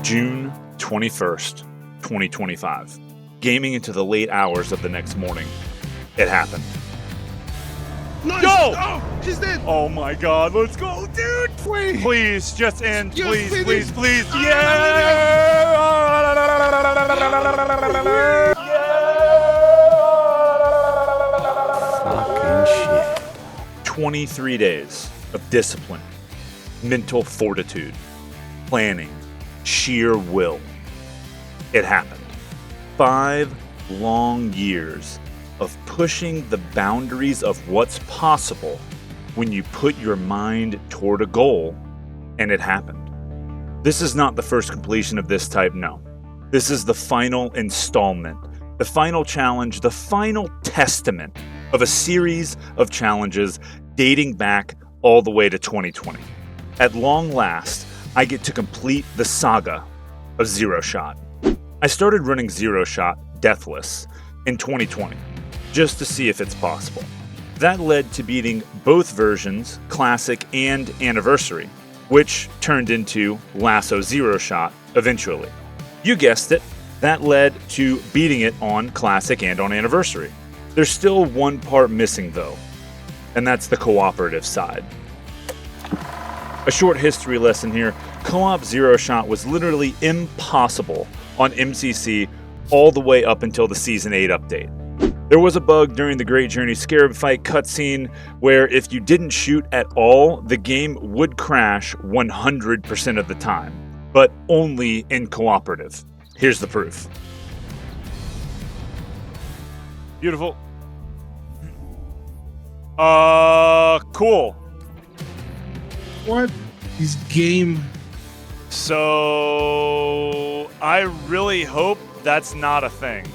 June 21st, 2025. Gaming into the late hours of the next morning. It happened. Nice. Go! Oh, she's dead! Oh my god, let's go, dude! Please! Please, just end. Just Please, finish. please, please. Yeah! Fucking shit. 23 days of discipline, mental fortitude, planning, sheer will. It happened. 5 long years of pushing the boundaries of what's possible when you put your mind toward a goal, and it happened. This is not the first completion of this type, no. This is the final installment, the final challenge, the final testament of a series of challenges dating back all the way to 2020. At long last, I get to complete the saga of Zero Shot. I started running Zero Shot Deathless in 2020, just to see if it's possible. That led to beating both versions, Classic and Anniversary, which turned into LASO Zero Shot eventually. You guessed it, that led to beating it on Classic and on Anniversary. There's still one part missing though, and that's the cooperative side. A short history lesson here, co-op Zero Shot was literally impossible on MCC all the way up until the Season 8 update. There was a bug during the Great Journey Scarab fight cutscene where if you didn't shoot at all, the game would crash 100% of the time, but only in cooperative. Here's the proof. Beautiful. Cool. What is game? So, I really hope that's not a thing.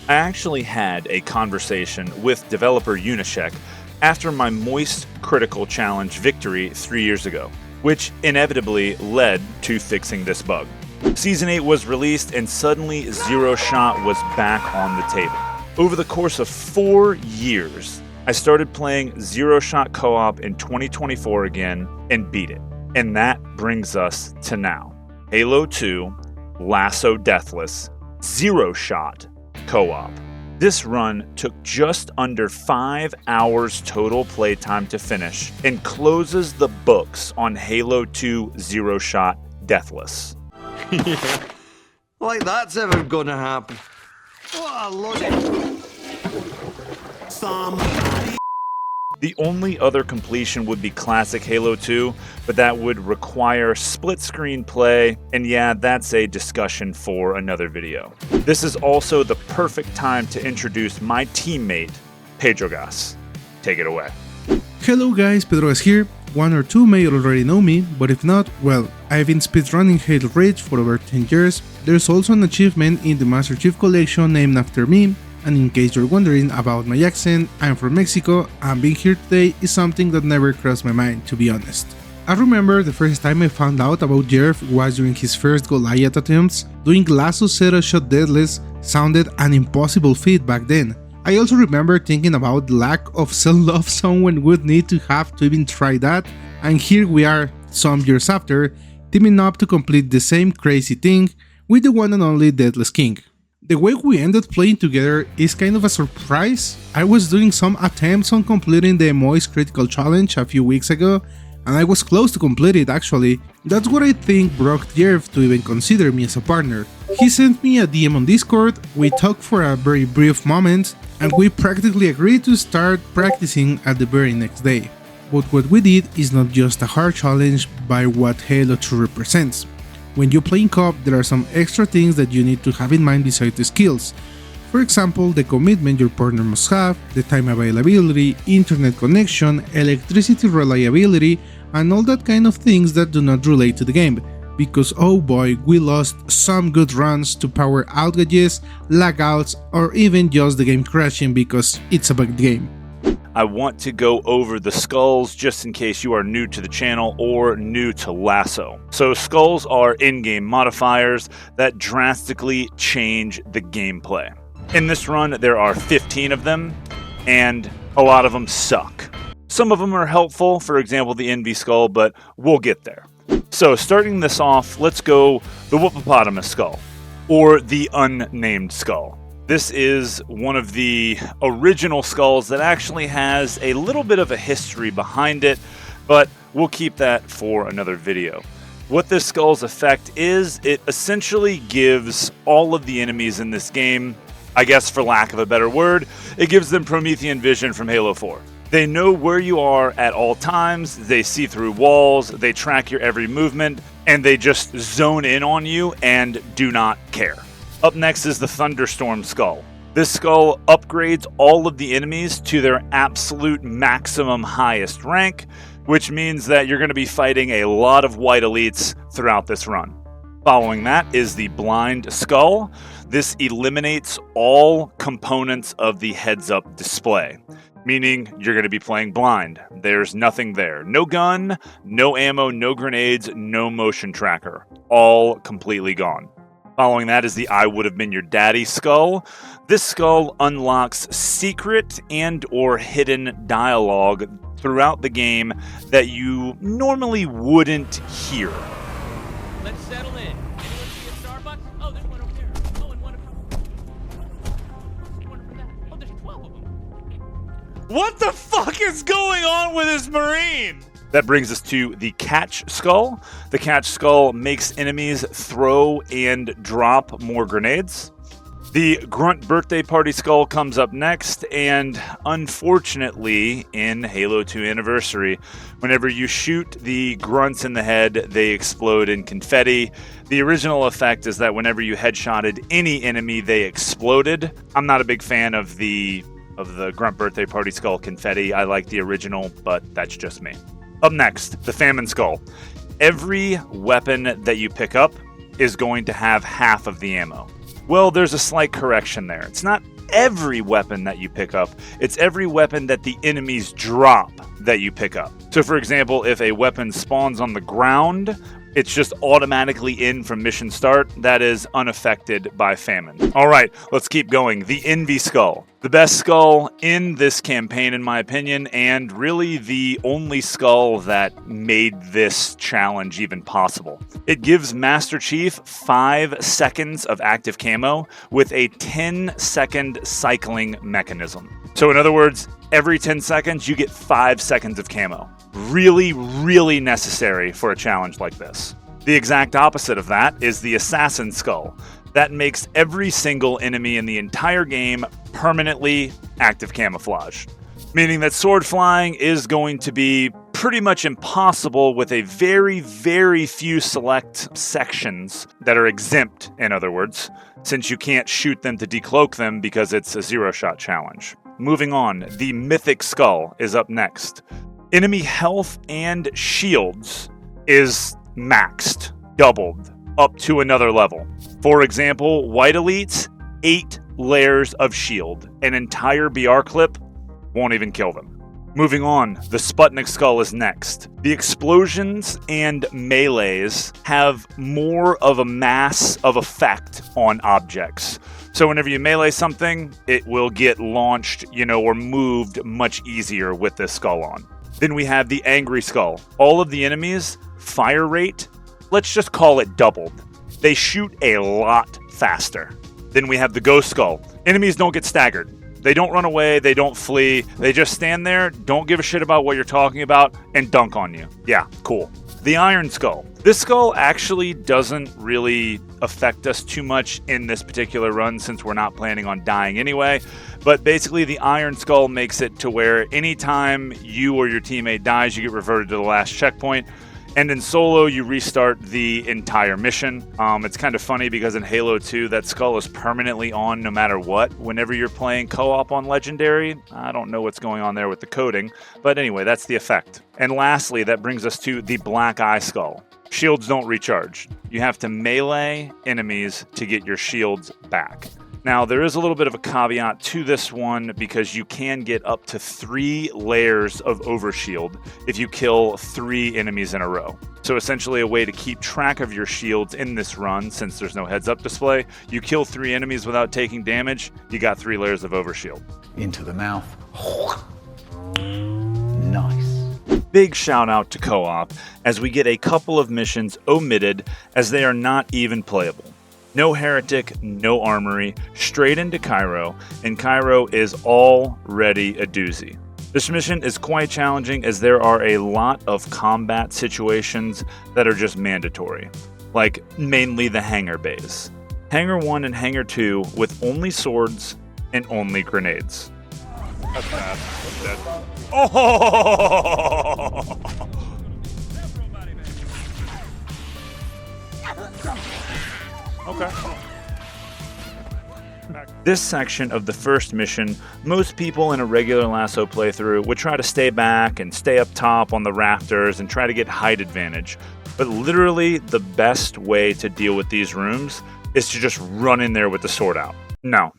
I actually had a conversation with developer Unisheck after my Moist Critical Challenge victory 3 years ago, which inevitably led to fixing this bug. Season 8 was released and suddenly Zero Shot was back on the table. Over the course of 4 years, I started playing Zero Shot co-op in 2024 again and beat it. And that brings us to now. Halo 2, LASO Deathless, Zero Shot co-op. This run took just under 5 hours total playtime to finish and closes the books on Halo 2 Zero Shot Deathless. Yeah. Like that's ever gonna happen. What a load. The only other completion would be Classic Halo 2, but that would require split-screen play, and yeah, that's a discussion for another video. This is also the perfect time to introduce my teammate, Pedro Gas. Take it away. Hello guys, Pedro is here. One or two may already know me, but if not, well, I've been speedrunning Halo Reach for over 10 years. There's also an achievement in the Master Chief Collection named after me, and in case you're wondering about my accent, I'm from Mexico, and being here today is something that never crossed my mind, to be honest. I remember the first time I found out about Jerv was during his first Goliath attempts. Doing LASO Zero Shot Deathless sounded an impossible feat back then. I also remember thinking about the lack of self-love someone would need to have to even try that, and here we are, some years after, teaming up to complete the same crazy thing with the one and only Deathless King. The way we ended playing together is kind of a surprise. I was doing some attempts on completing the Moist Critical Challenge a few weeks ago, and I was close to complete it actually. That's what I think brought Jerv to even consider me as a partner. He sent me a DM on Discord, we talked for a very brief moment, and we practically agreed to start practicing at the very next day. But what we did is not just a hard challenge by what Halo 2 represents. When you play in co-op, there are some extra things that you need to have in mind besides the skills. For example, the commitment your partner must have, the time availability, internet connection, electricity reliability, and all that kind of things that do not relate to the game. Because oh boy, we lost some good runs to power outages, lagouts, or even just the game crashing because it's a bugged game. I want to go over the skulls just in case you are new to the channel or new to LASO. So skulls are in-game modifiers that drastically change the gameplay. In this run, there are 15 of them, and a lot of them suck. Some of them are helpful, for example the Envy Skull, but we'll get there. So starting this off, let's go the Whoopopotamus Skull, or the Unnamed Skull. This is one of the original skulls that actually has a little bit of a history behind it, but we'll keep that for another video. What this skull's effect is, it essentially gives all of the enemies in this game, I guess for lack of a better word, it gives them Promethean vision from Halo 4. They know where you are at all times, they see through walls, they track your every movement, and they just zone in on you and do not care. Up next is the Thunderstorm Skull. This skull upgrades all of the enemies to their absolute maximum highest rank, which means that you're going to be fighting a lot of white elites throughout this run. Following that is the Blind Skull. This eliminates all components of the heads-up display, meaning you're going to be playing blind. There's nothing there. No gun, no ammo, no grenades, no motion tracker. All completely gone. Following that is the I Would Have Been Your Daddy Skull. This skull unlocks secret and or hidden dialogue throughout the game that you normally wouldn't hear. Let's settle in. Anyone see a Starbucks? Oh, there's one over there. Oh, and one over that. Oh, there's 12 of them. What the fuck is going on with this Marine? That brings us to the Catch Skull. The Catch Skull makes enemies throw and drop more grenades. The Grunt Birthday Party Skull comes up next, and unfortunately, in Halo 2 Anniversary, whenever you shoot the grunts in the head, they explode in confetti. The original effect is that whenever you headshotted any enemy, they exploded. I'm not a big fan of the Grunt Birthday Party Skull confetti. I like the original, but that's just me. Up next, the Famine Skull. Every weapon that you pick up is going to have half of the ammo. Well, there's a slight correction there. It's not every weapon that you pick up, it's every weapon that the enemies drop that you pick up. So for example, if a weapon spawns on the ground, it's just automatically in from mission start. That is unaffected by famine. All right, let's keep going. The Envy Skull. The best skull in this campaign, in my opinion, and really the only skull that made this challenge even possible. It gives Master Chief 5 seconds of active camo with a 10-second cycling mechanism. So in other words, every 10 seconds, you get 5 seconds of camo. Really, really necessary for a challenge like this. The exact opposite of that is the Assassin Skull. That makes every single enemy in the entire game permanently active camouflage. Meaning that sword flying is going to be pretty much impossible with a very, very few select sections that are exempt, in other words, since you can't shoot them to decloak them because it's a zero-shot challenge. Moving on, the Mythic Skull is up next. Enemy health and shields is maxed, doubled, up to another level. For example, white elites, 8 layers of shield. An entire BR clip won't even kill them. Moving on, the Sputnik Skull is next. The explosions and melees have more of a mass of effect on objects. So whenever you melee something, it will get launched, or moved much easier with this skull on. Then we have the Angry Skull. All of the enemies' fire rate, let's just call it doubled. They shoot a lot faster. Then we have the Ghost Skull. Enemies don't get staggered. They don't run away, they don't flee, they just stand there, don't give a shit about what you're talking about, and dunk on you. Yeah, cool. The Iron Skull. This skull actually doesn't really affect us too much in this particular run since we're not planning on dying anyway, but basically the Iron Skull makes it to where anytime you or your teammate dies, you get reverted to the last checkpoint. And in solo, you restart the entire mission. It's kind of funny because in Halo 2, that skull is permanently on no matter what. Whenever you're playing co-op on Legendary, I don't know what's going on there with the coding. But anyway, that's the effect. And lastly, that brings us to the Black Eye Skull. Shields don't recharge. You have to melee enemies to get your shields back. Now, there is a little bit of a caveat to this one because you can get up to 3 layers of overshield if you kill 3 enemies in a row. So essentially a way to keep track of your shields in this run, since there's no heads-up display. You kill 3 enemies without taking damage, you got 3 layers of overshield. Into the mouth. Nice. Big shout out to co-op, as we get a couple of missions omitted as they are not even playable. No Heretic, no Armory, straight into Cairo, and Cairo is already a doozy. This mission is quite challenging as there are a lot of combat situations that are just mandatory, like mainly the hangar bays. Hangar 1 and Hangar 2 with only swords and only grenades. That's bad. That's dead. Oh! Okay. This section of the first mission, most people in a regular LASO playthrough would try to stay back and stay up top on the rafters and try to get height advantage. But literally the best way to deal with these rooms is to just run in there with the sword out. No,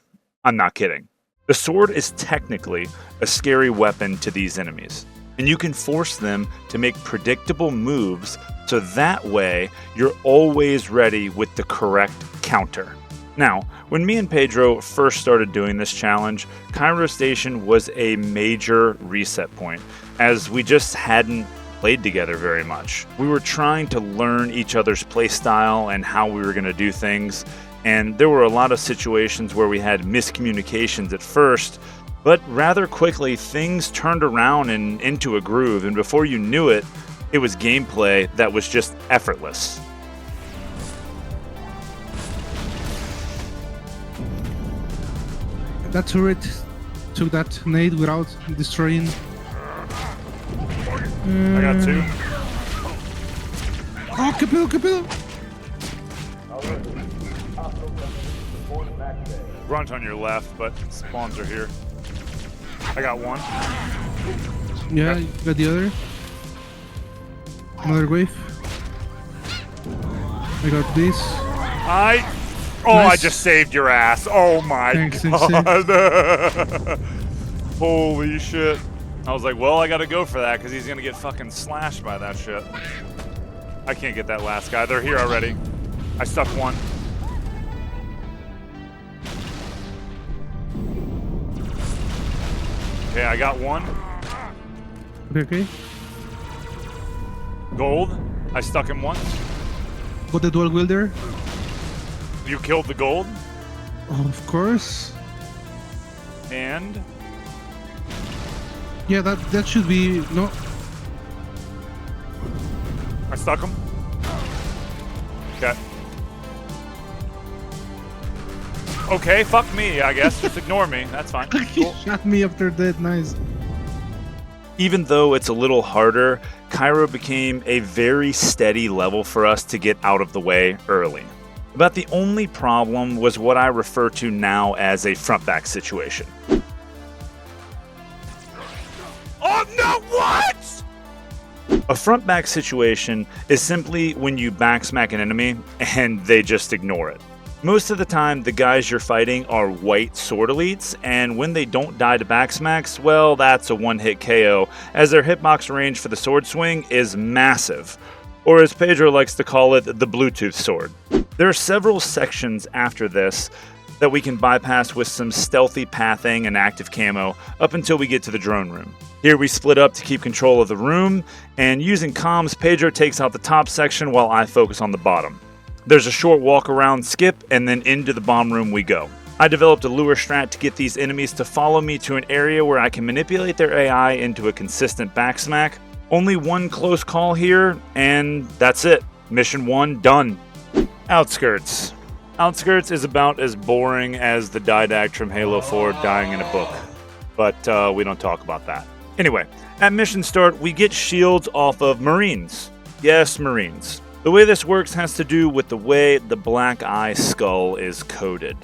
I'm not kidding. The sword is technically a scary weapon to these enemies, and you can force them to make predictable moves so that way you're always ready with the correct counter. Now, when me and Pedro first started doing this challenge, Cairo Station was a major reset point, as we just hadn't played together very much. We were trying to learn each other's playstyle and how we were going to do things, and there were a lot of situations where we had miscommunications at first, but rather quickly things turned around and into a groove, and before you knew it, it was gameplay that was just effortless. That turret took that nade without destroying. I got two. Oh, Capillo! Grunt on your left, but spawns are here. I got one. Yeah, you got the other. Another wave. I got this. I Nice. just saved your ass. Oh my Thanks. god. Holy shit. I was like, well, I gotta go for that because he's gonna get fucking slashed by that shit. I can't get that last guy. They're here already. I stuck one. Okay, I got one. Okay. Gold. I stuck him once. Got the dual wielder. You killed the gold. Oh, of course. And Yeah, that should be no. I stuck him. Okay. Okay, fuck me, I guess. Just ignore me. That's fine. He Cool. shot me after that. Nice. Even though it's a little harder, Cairo became a very steady level for us to get out of the way early. About the only problem was what I refer to now as a front-back situation. Oh no, what?! A front-back situation is simply when you backsmack an enemy and they just ignore it. Most of the time, the guys you're fighting are white sword elites, and when they don't die to backsmacks, well, that's a one-hit KO, as their hitbox range for the sword swing is massive, or as Pedro likes to call it, the Bluetooth sword. There are several sections after this that we can bypass with some stealthy pathing and active camo up until we get to the drone room. Here we split up to keep control of the room, and using comms, Pedro takes out the top section while I focus on the bottom. There's a short walk around skip, and then into the bomb room we go. I developed a lure strat to get these enemies to follow me to an area where I can manipulate their AI into a consistent backsmack. Only one close call here, and that's it. Mission 1 done. Outskirts. Outskirts is about as boring as the didact from Halo 4 dying in a book. But we don't talk about that. Anyway, at mission start, we get shields off of Marines. Yes, Marines. The way this works has to do with the way the black eye skull is coded.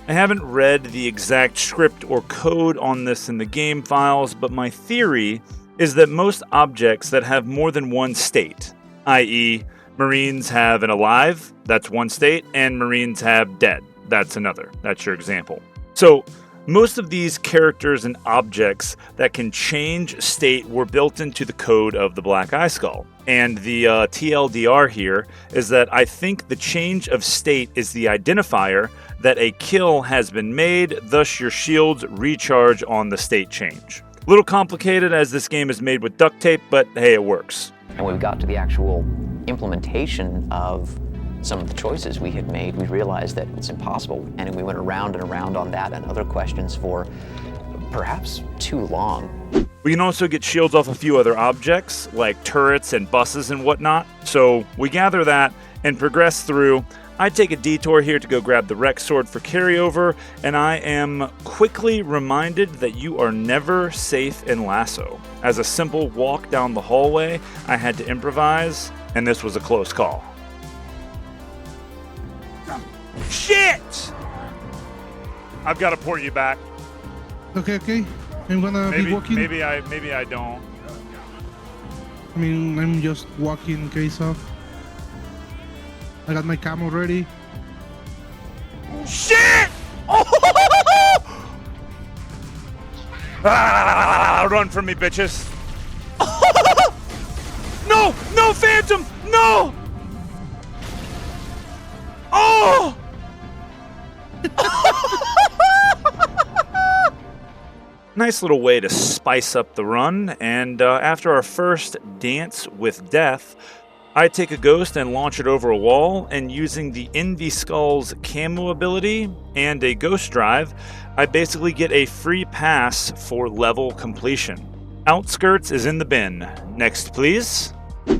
I haven't read the exact script or code on this in the game files, but my theory is that most objects that have more than one state, i.e., Marines have an alive, that's one state, and Marines have dead, that's another. That's your example. So, most of these characters and objects that can change state were built into the code of the Black Eye Skull. And the TLDR here is that I think the change of state is the identifier that a kill has been made, thus your shields recharge on the state change. A little complicated as this game is made with duct tape, but hey, it works. And when we got to the actual implementation of some of the choices we had made, we realized that it's impossible. And we went around and around on that and other questions for perhaps too long. We can also get shields off a few other objects, like turrets and buses and whatnot. So we gather that and progress through. I take a detour here to go grab the Rex Sword for carryover, and I am quickly reminded that you are never safe in LASO. As a simple walk down the hallway, I had to improvise, and this was a close call. Shit! I've got to port you back. Okay. I'm gonna be walking. Maybe I don't. I mean, I'm just walking in case of. I got my camo ready. Shit! Run from me, bitches. No, Phantom, no! Oh! Nice little way to spice up the run, and after our first dance with death, I take a ghost and launch it over a wall, and using the Envy Skull's camo ability and a ghost drive, I basically get a free pass for level completion. Outskirts is in the bin. Next, please.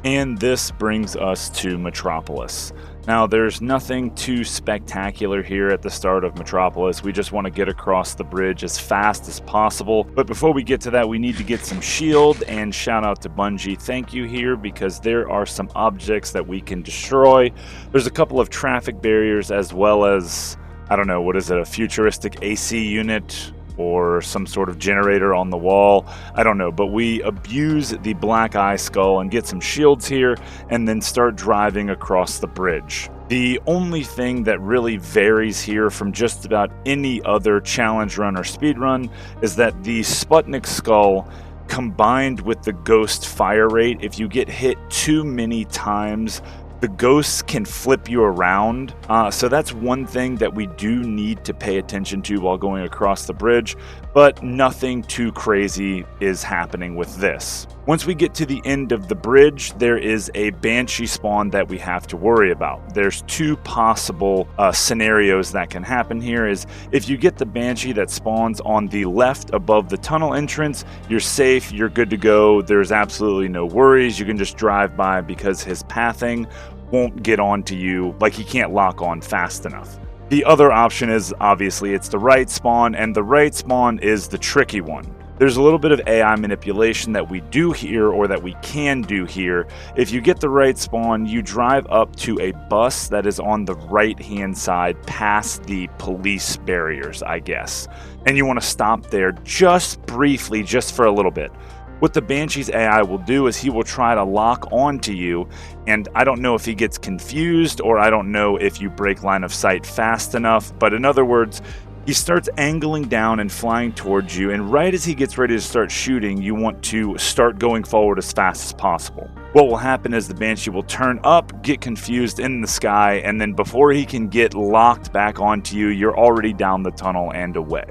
And this brings us to Metropolis. Now, there's nothing too spectacular here at the start of Metropolis. We just want to get across the bridge as fast as possible. But before we get to that, we need to get some shield, and shout out to Bungie. Thank you here, because there are some objects that we can destroy. There's a couple of traffic barriers, as well as, I don't know, what is it, a futuristic AC unit or some sort of generator on the wall. I don't know, but we abuse the Black Eye Skull and get some shields here, and then start driving across the bridge. The only thing that really varies here from just about any other challenge run or speed run is that the Sputnik Skull, combined with the Ghost fire rate, if you get hit too many times, the ghosts can flip you around, so that's one thing that we do need to pay attention to while going across the bridge, but nothing too crazy is happening with this. Once we get to the end of the bridge, there is a Banshee spawn that we have to worry about. There's two possible scenarios that can happen here. Is if you get the Banshee that spawns on the left above the tunnel entrance, you're safe, you're good to go, there's absolutely no worries, you can just drive by because his pathing won't get onto you, like he can't lock on fast enough. The other option is, obviously, it's the right spawn, and the right spawn is the tricky one. There's a little bit of AI manipulation that we do here, or that we can do here. If you get the right spawn, you drive up to a bus that is on the right-hand side past the police barriers, I guess. And you want to stop there just briefly, just for a little bit. What the Banshee's AI will do is he will try to lock onto you, and I don't know if he gets confused, or I don't know if you break line of sight fast enough, but in other words, he starts angling down and flying towards you, and right as he gets ready to start shooting, you want to start going forward as fast as possible. What will happen is the Banshee will turn up, get confused in the sky, and then before he can get locked back onto you, you're already down the tunnel and away.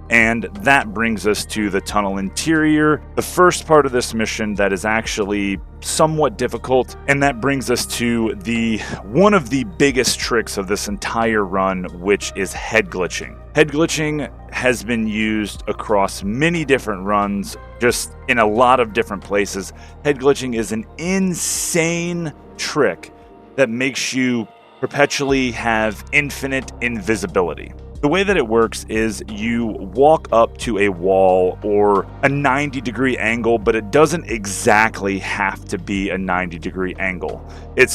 And that brings us to the tunnel interior, the first part of this mission that is actually somewhat difficult, and that brings us to one of the biggest tricks of this entire run, which is head glitching. Head glitching has been used across many different runs, just in a lot of different places. Head glitching is an insane trick that makes you perpetually have infinite invisibility. The way that it works is you walk up to a wall or a 90-degree angle, but it doesn't exactly have to be a 90-degree angle.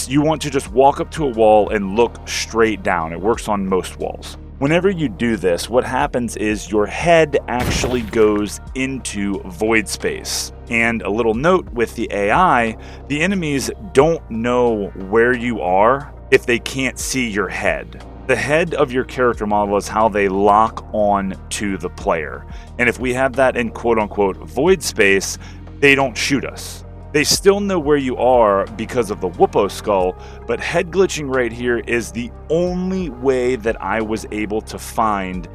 You want to just walk up to a wall and look straight down. It works on most walls. Whenever you do this, what happens is your head actually goes into void space. And a little note with the AI, the enemies don't know where you are if they can't see your head. The head of your character model is how they lock on to the player. And if we have that in quote-unquote void space, they don't shoot us. They still know where you are because of the Whoopo skull, but head glitching right here is the only way that I was able to find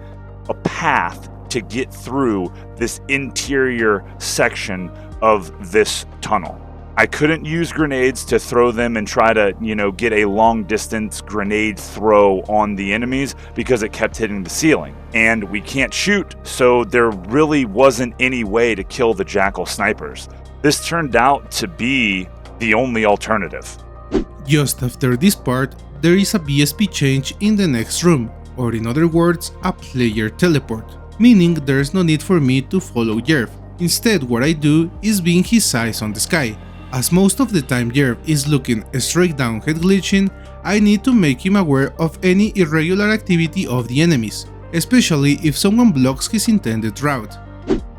a path to get through this interior section of this tunnel. I couldn't use grenades to throw them and try to, get a long distance grenade throw on the enemies because it kept hitting the ceiling. And we can't shoot, so there really wasn't any way to kill the Jackal snipers. This turned out to be the only alternative. Just after this part, there is a BSP change in the next room, or in other words, a player teleport, meaning there's no need for me to follow Jerv. Instead, what I do is being his eyes on the sky. As most of the time Jerv is looking straight down head glitching, I need to make him aware of any irregular activity of the enemies, especially if someone blocks his intended route.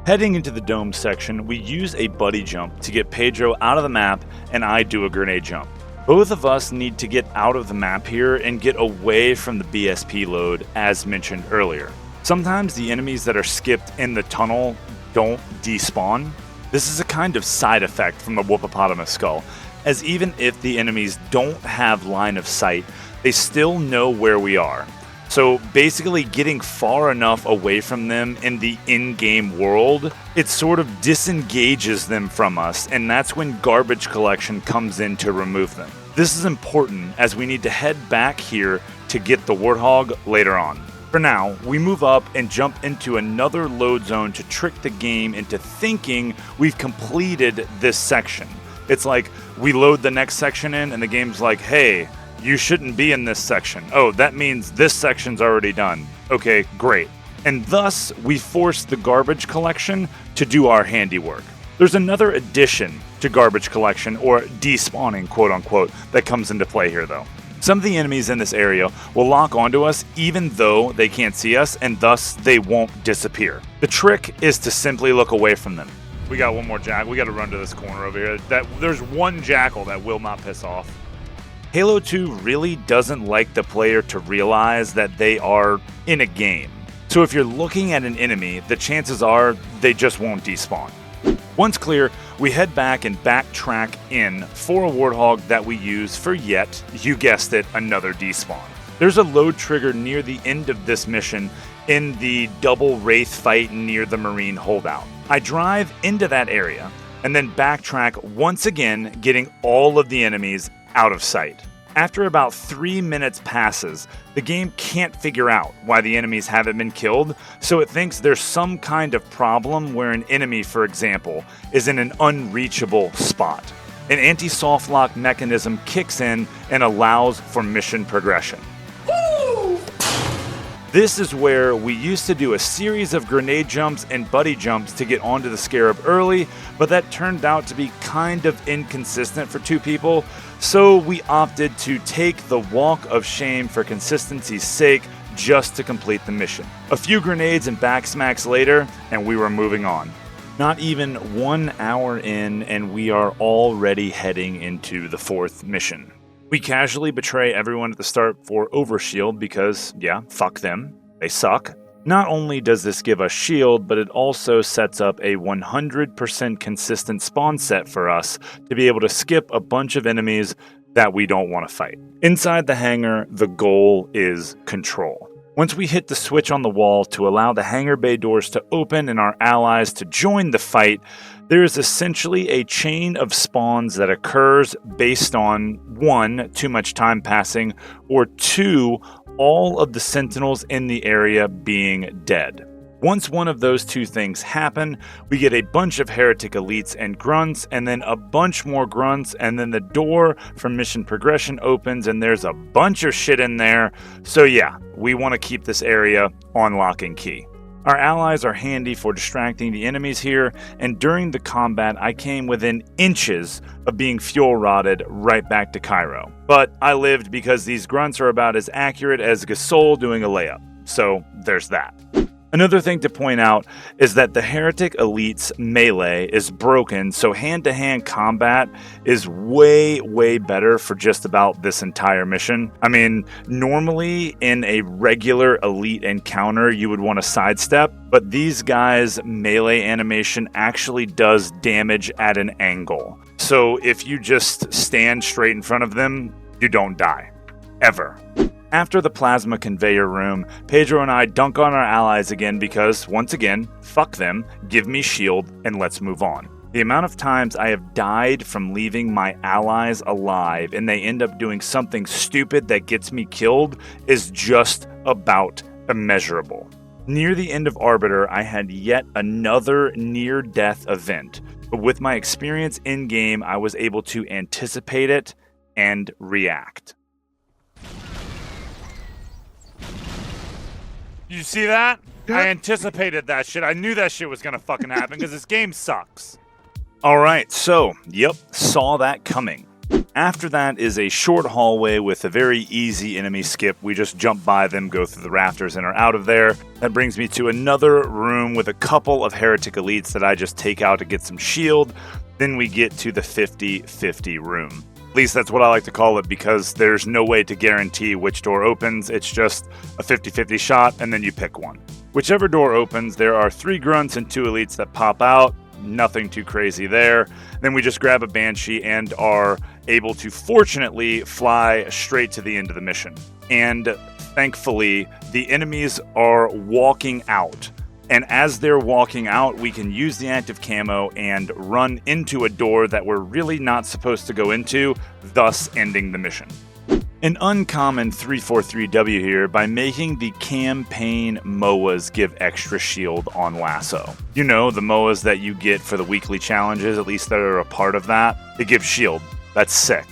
Heading into the dome section, we use a buddy jump to get Pedro out of the map, and I do a grenade jump. Both of us need to get out of the map here and get away from the BSP load as mentioned earlier. Sometimes the enemies that are skipped in the tunnel don't despawn. This is a kind of side effect from the Whoopopotamus skull, as even if the enemies don't have line of sight, they still know where we are. So basically getting far enough away from them in the in-game world, it sort of disengages them from us, and that's when garbage collection comes in to remove them. This is important as we need to head back here to get the Warthog later on. For now, we move up and jump into another load zone to trick the game into thinking we've completed this section. It's like we load the next section in and the game's like, hey, you shouldn't be in this section. Oh, that means this section's already done. Okay, great. And thus, we force the garbage collection to do our handiwork. There's another addition to garbage collection, or despawning, quote unquote, that comes into play here though. Some of the enemies in this area will lock onto us even though they can't see us, and thus they won't disappear. The trick is to simply look away from them. We got one more jackal. We got to run to this corner over here. There's one jackal that will not piss off. Halo 2 really doesn't like the player to realize that they are in a game. So if you're looking at an enemy, the chances are they just won't despawn. Once clear, we head back and backtrack in for a Warthog that we use for yet, you guessed it, another despawn. There's a load trigger near the end of this mission in the double Wraith fight near the Marine holdout. I drive into that area and then backtrack once again, getting all of the enemies out of sight. After about 3 minutes passes, the game can't figure out why the enemies haven't been killed, so it thinks there's some kind of problem where an enemy, for example, is in an unreachable spot. An anti-soft lock mechanism kicks in and allows for mission progression. This is where we used to do a series of grenade jumps and buddy jumps to get onto the Scarab early, but that turned out to be kind of inconsistent for two people, so we opted to take the walk of shame for consistency's sake just to complete the mission. A few grenades and backsmacks later, and we were moving on. Not even 1 hour in, and we are already heading into the fourth mission. We casually betray everyone at the start for Overshield because, yeah, fuck them. They suck. Not only does this give us shield, but it also sets up a 100% consistent spawn set for us to be able to skip a bunch of enemies that we don't want to fight. Inside the hangar, the goal is control. Once we hit the switch on the wall to allow the hangar bay doors to open and our allies to join the fight, there is essentially a chain of spawns that occurs based on 1, too much time passing, or 2, all of the sentinels in the area being dead. Once one of those two things happen, we get a bunch of heretic elites and grunts, and then a bunch more grunts, and then the door for mission progression opens, and there's a bunch of shit in there. So yeah, we want to keep this area on lock and key. Our allies are handy for distracting the enemies here, and during the combat I came within inches of being fuel rotted right back to Cairo. But I lived because these grunts are about as accurate as Gasol doing a layup. So there's that. Another thing to point out is that the Heretic Elite's melee is broken, so hand-to-hand combat is way, way better for just about this entire mission. I mean, normally in a regular Elite encounter, you would want to sidestep, but these guys' melee animation actually does damage at an angle. So if you just stand straight in front of them, you don't die. Ever. After the plasma conveyor room, Pedro and I dunk on our allies again because, once again, fuck them, give me shield, and let's move on. The amount of times I have died from leaving my allies alive and they end up doing something stupid that gets me killed is just about immeasurable. Near the end of Arbiter, I had yet another near-death event, but with my experience in-game, I was able to anticipate it and react. You see that? Yeah. I anticipated that shit. I knew that shit was gonna fucking happen because this game sucks. Alright, so, yep, saw that coming. After that is a short hallway with a very easy enemy skip. We just jump by them, go through the rafters, and are out of there. That brings me to another room with a couple of heretic elites that I just take out to get some shield. Then we get to the 50-50 room. At least that's what I like to call it because there's no way to guarantee which door opens. It's just a 50-50 shot and then you pick one. Whichever door opens, there are 3 grunts and 2 elites that pop out. Nothing too crazy there. Then we just grab a banshee and are able to fortunately fly straight to the end of the mission. And thankfully, the enemies are walking out. And as they're walking out, we can use the active camo and run into a door that we're really not supposed to go into, thus ending the mission. An uncommon 343W here by making the campaign MOAs give extra shield on LASO. You know, the MOAs that you get for the weekly challenges, at least that are a part of that, they give shield. That's sick.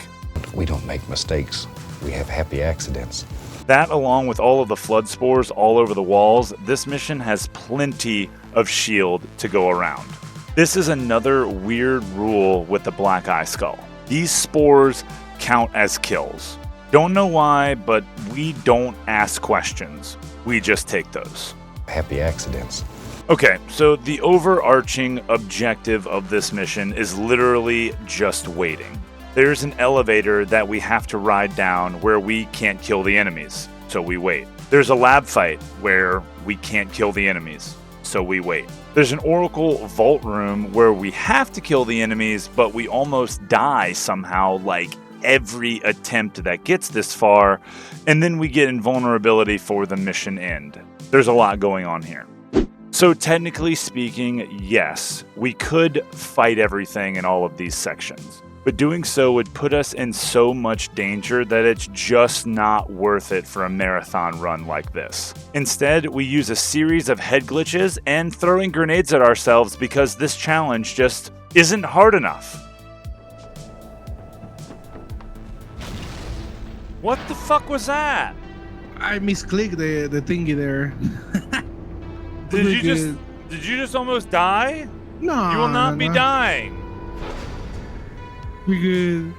We don't make mistakes. We have happy accidents. That, along with all of the flood spores all over the walls, this mission has plenty of shield to go around. This is another weird rule with the Black Eye Skull. These spores count as kills. Don't know why, but we don't ask questions. We just take those. Happy accidents. Okay, so the overarching objective of this mission is literally just waiting. There's an elevator that we have to ride down where we can't kill the enemies, so we wait. There's a lab fight where we can't kill the enemies, so we wait. There's an Oracle vault room where we have to kill the enemies, but we almost die somehow, like every attempt that gets this far, and then we get invulnerability for the mission end. There's a lot going on here. So technically speaking, yes, we could fight everything in all of these sections. But doing so would put us in so much danger that it's just not worth it for a marathon run like this. Instead, we use a series of head glitches and throwing grenades at ourselves because this challenge just isn't hard enough. What the fuck was that? I misclicked the thingy there. Did you just almost die? No. You will not be dying. We good.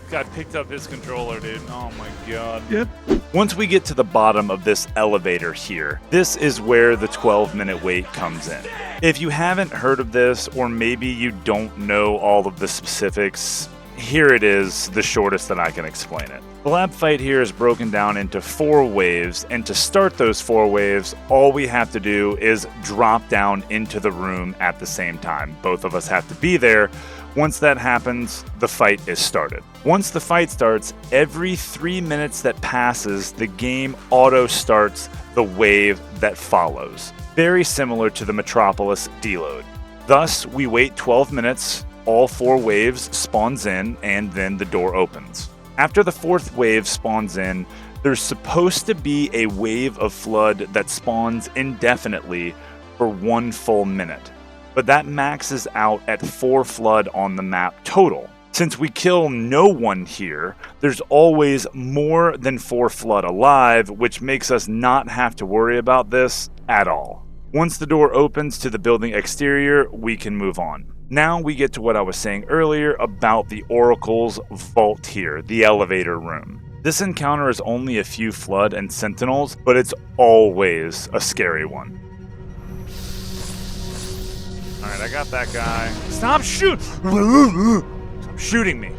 Guy picked up his controller, dude. Oh my god. Yep. Once we get to the bottom of this elevator here, this is where the 12-minute wait comes in. If you haven't heard of this, or maybe you don't know all of the specifics, here it is, the shortest that I can explain it. The lab fight here is broken down into 4 waves, and to start those 4 waves, all we have to do is drop down into the room at the same time. Both of us have to be there. Once that happens, the fight is started. Once the fight starts, every 3 minutes that passes, the game auto-starts the wave that follows. Very similar to the Metropolis deload. Thus, we wait 12 minutes, all 4 waves spawns in, and then the door opens. After the 4th wave spawns in, there's supposed to be a wave of flood that spawns indefinitely for 1 full minute. But that maxes out at 4 flood on the map total. Since we kill no one here, there's always more than 4 flood alive, which makes us not have to worry about this at all. Once the door opens to the building exterior, we can move on. Now we get to what I was saying earlier about the Oracle's vault here, the elevator room. This encounter is only a few flood and sentinels, but it's always a scary one. Alright, I got that guy. Stop shooting me.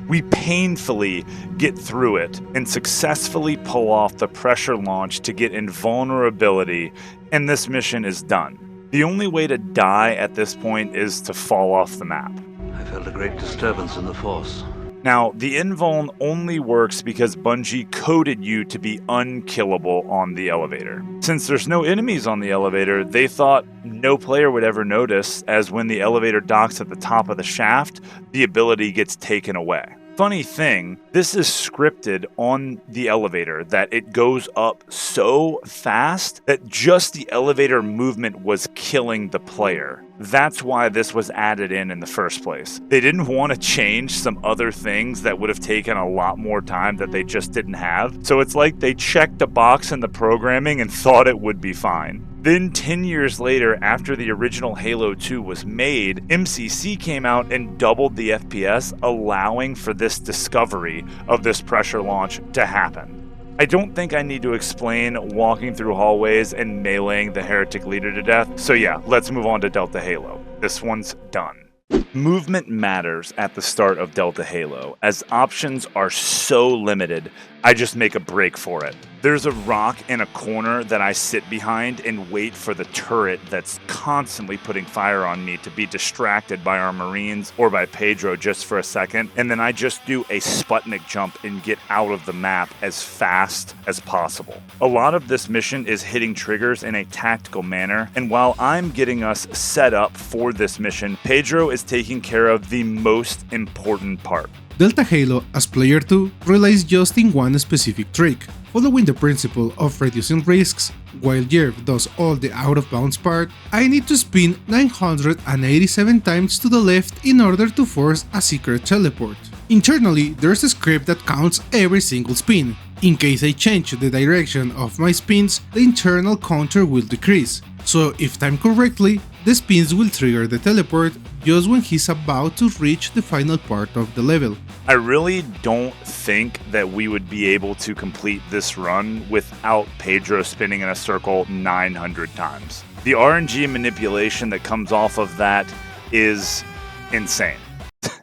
We painfully get through it and successfully pull off the pressure launch to get invulnerability, and this mission is done. The only way to die at this point is to fall off the map. I felt a great disturbance in the force. Now, the invuln only works because Bungie coded you to be unkillable on the elevator. Since there's no enemies on the elevator, they thought no player would ever notice, as when the elevator docks at the top of the shaft, the ability gets taken away. Funny thing, this is scripted on the elevator that it goes up so fast that just the elevator movement was killing the player. That's why this was added in the first place. They didn't want to change some other things that would have taken a lot more time that they just didn't have. So it's like they checked a box in the programming and thought it would be fine. Then 10 years later, after the original Halo 2 was made, MCC came out and doubled the FPS, allowing for this discovery of this pressure launch to happen. I don't think I need to explain walking through hallways and meleeing the heretic leader to death, so yeah, let's move on to Delta Halo. This one's done. Movement matters at the start of Delta Halo, as options are so limited, I just make a break for it. There's a rock in a corner that I sit behind and wait for the turret that's constantly putting fire on me to be distracted by our Marines or by Pedro just for a second, and then I just do a Sputnik jump and get out of the map as fast as possible. A lot of this mission is hitting triggers in a tactical manner, and while I'm getting us set up for this mission, Pedro is taking care of the most important part. Delta Halo, as player 2, relies just in one specific trick, following the principle of reducing risks. While Jerv does all the out-of-bounds part, I need to spin 987 times to the left in order to force a secret teleport. Internally, there's a script that counts every single spin. In case I change the direction of my spins, the internal counter will decrease. So if timed correctly, the spins will trigger the teleport just when he's about to reach the final part of the level. I really don't think that we would be able to complete this run without Pedro spinning in a circle 900 times. The RNG manipulation that comes off of that is insane.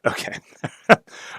Okay.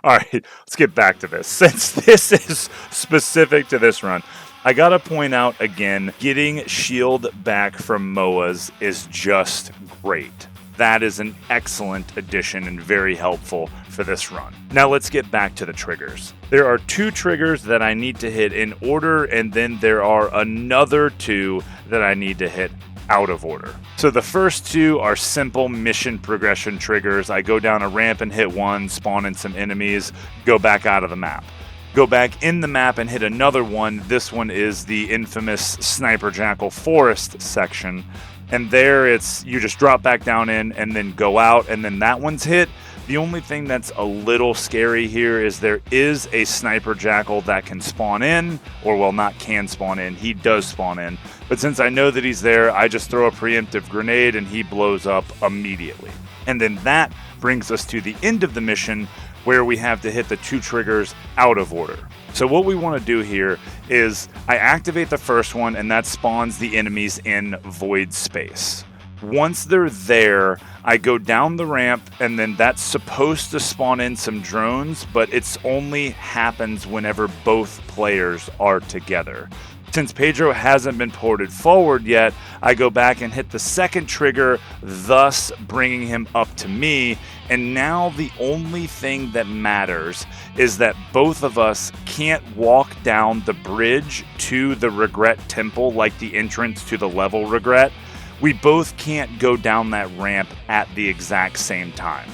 All right, let's get back to this. Since this is specific to this run, I gotta point out again, getting shield back from MOAs is just great. That is an excellent addition and very helpful for this run. Now let's get back to the triggers. There are 2 triggers that I need to hit in order, and then there are another 2 that I need to hit out of order. So the first 2 are simple mission progression triggers. I go down a ramp and hit one, spawn in some enemies, go back out of the map. Go back in the map and hit another one. This one is the infamous Sniper Jackal Forest section. And there it's, you just drop back down in and then go out, and then that one's hit. The only thing that's a little scary here is there is a Sniper Jackal that can spawn in, or well, not can spawn in, he does spawn in. But since I know that he's there, I just throw a preemptive grenade and he blows up immediately. And then that brings us to the end of the mission, where we have to hit the 2 triggers out of order. So what we want to do here is I activate the first one, and that spawns the enemies in void space. Once they're there, I go down the ramp, and then that's supposed to spawn in some drones, but it's only happens whenever both players are together. Since Pedro hasn't been ported forward yet, I go back and hit the second trigger, thus bringing him up to me, and now the only thing that matters is that both of us can't walk down the bridge to the Regret Temple like the entrance to the level Regret. We both can't go down that ramp at the exact same time.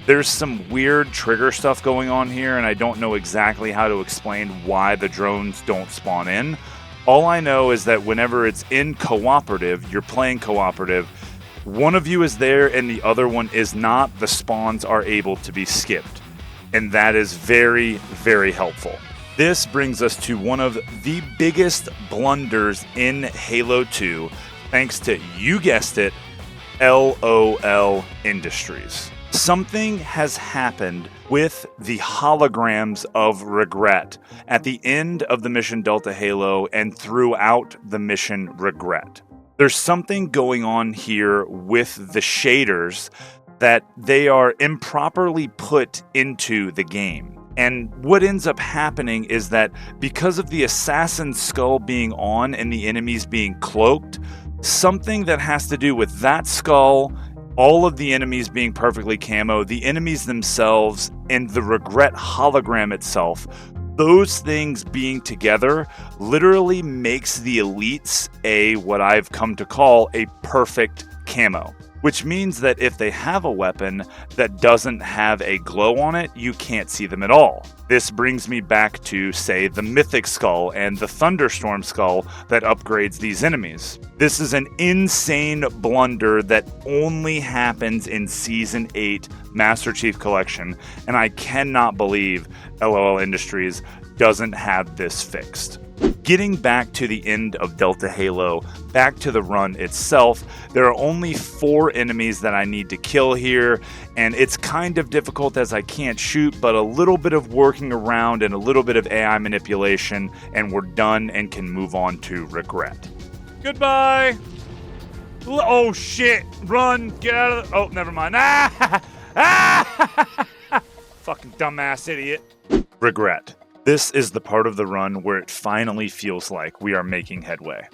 There's some weird trigger stuff going on here, and I don't know exactly how to explain why the drones don't spawn in. All I know is that whenever it's in cooperative, you're playing cooperative, one of you is there and the other one is not, the spawns are able to be skipped. And that is very, very helpful. This brings us to one of the biggest blunders in Halo 2, thanks to, you guessed it, LOL Industries. Something has happened with the holograms of regret at the end of the mission Delta Halo and throughout the mission Regret. There's something going on here with the shaders that they are improperly put into the game. And what ends up happening is that because of the assassin's skull being on and the enemies being cloaked, something that has to do with that skull all of the enemies being perfectly camo, the enemies themselves, and the Regret hologram itself, those things being together literally makes the elites what I've come to call a perfect camo. Which means that if they have a weapon that doesn't have a glow on it, you can't see them at all. This brings me back to, say, the Mythic Skull and the Thunderstorm Skull that upgrades these enemies. This is an insane blunder that only happens in Season 8 Master Chief Collection, and I cannot believe LOL Industries doesn't have this fixed. Getting back to the end of Delta Halo, back to the run itself, there are only 4 enemies that I need to kill here, and it's kind of difficult as I can't shoot, but a little bit of working around and a little bit of AI manipulation, and we're done and can move on to Regret. Goodbye! Oh shit! Run! Get out of the... Oh, never mind. Fucking dumbass idiot. Regret. This is the part of the run where it finally feels like we are making headway.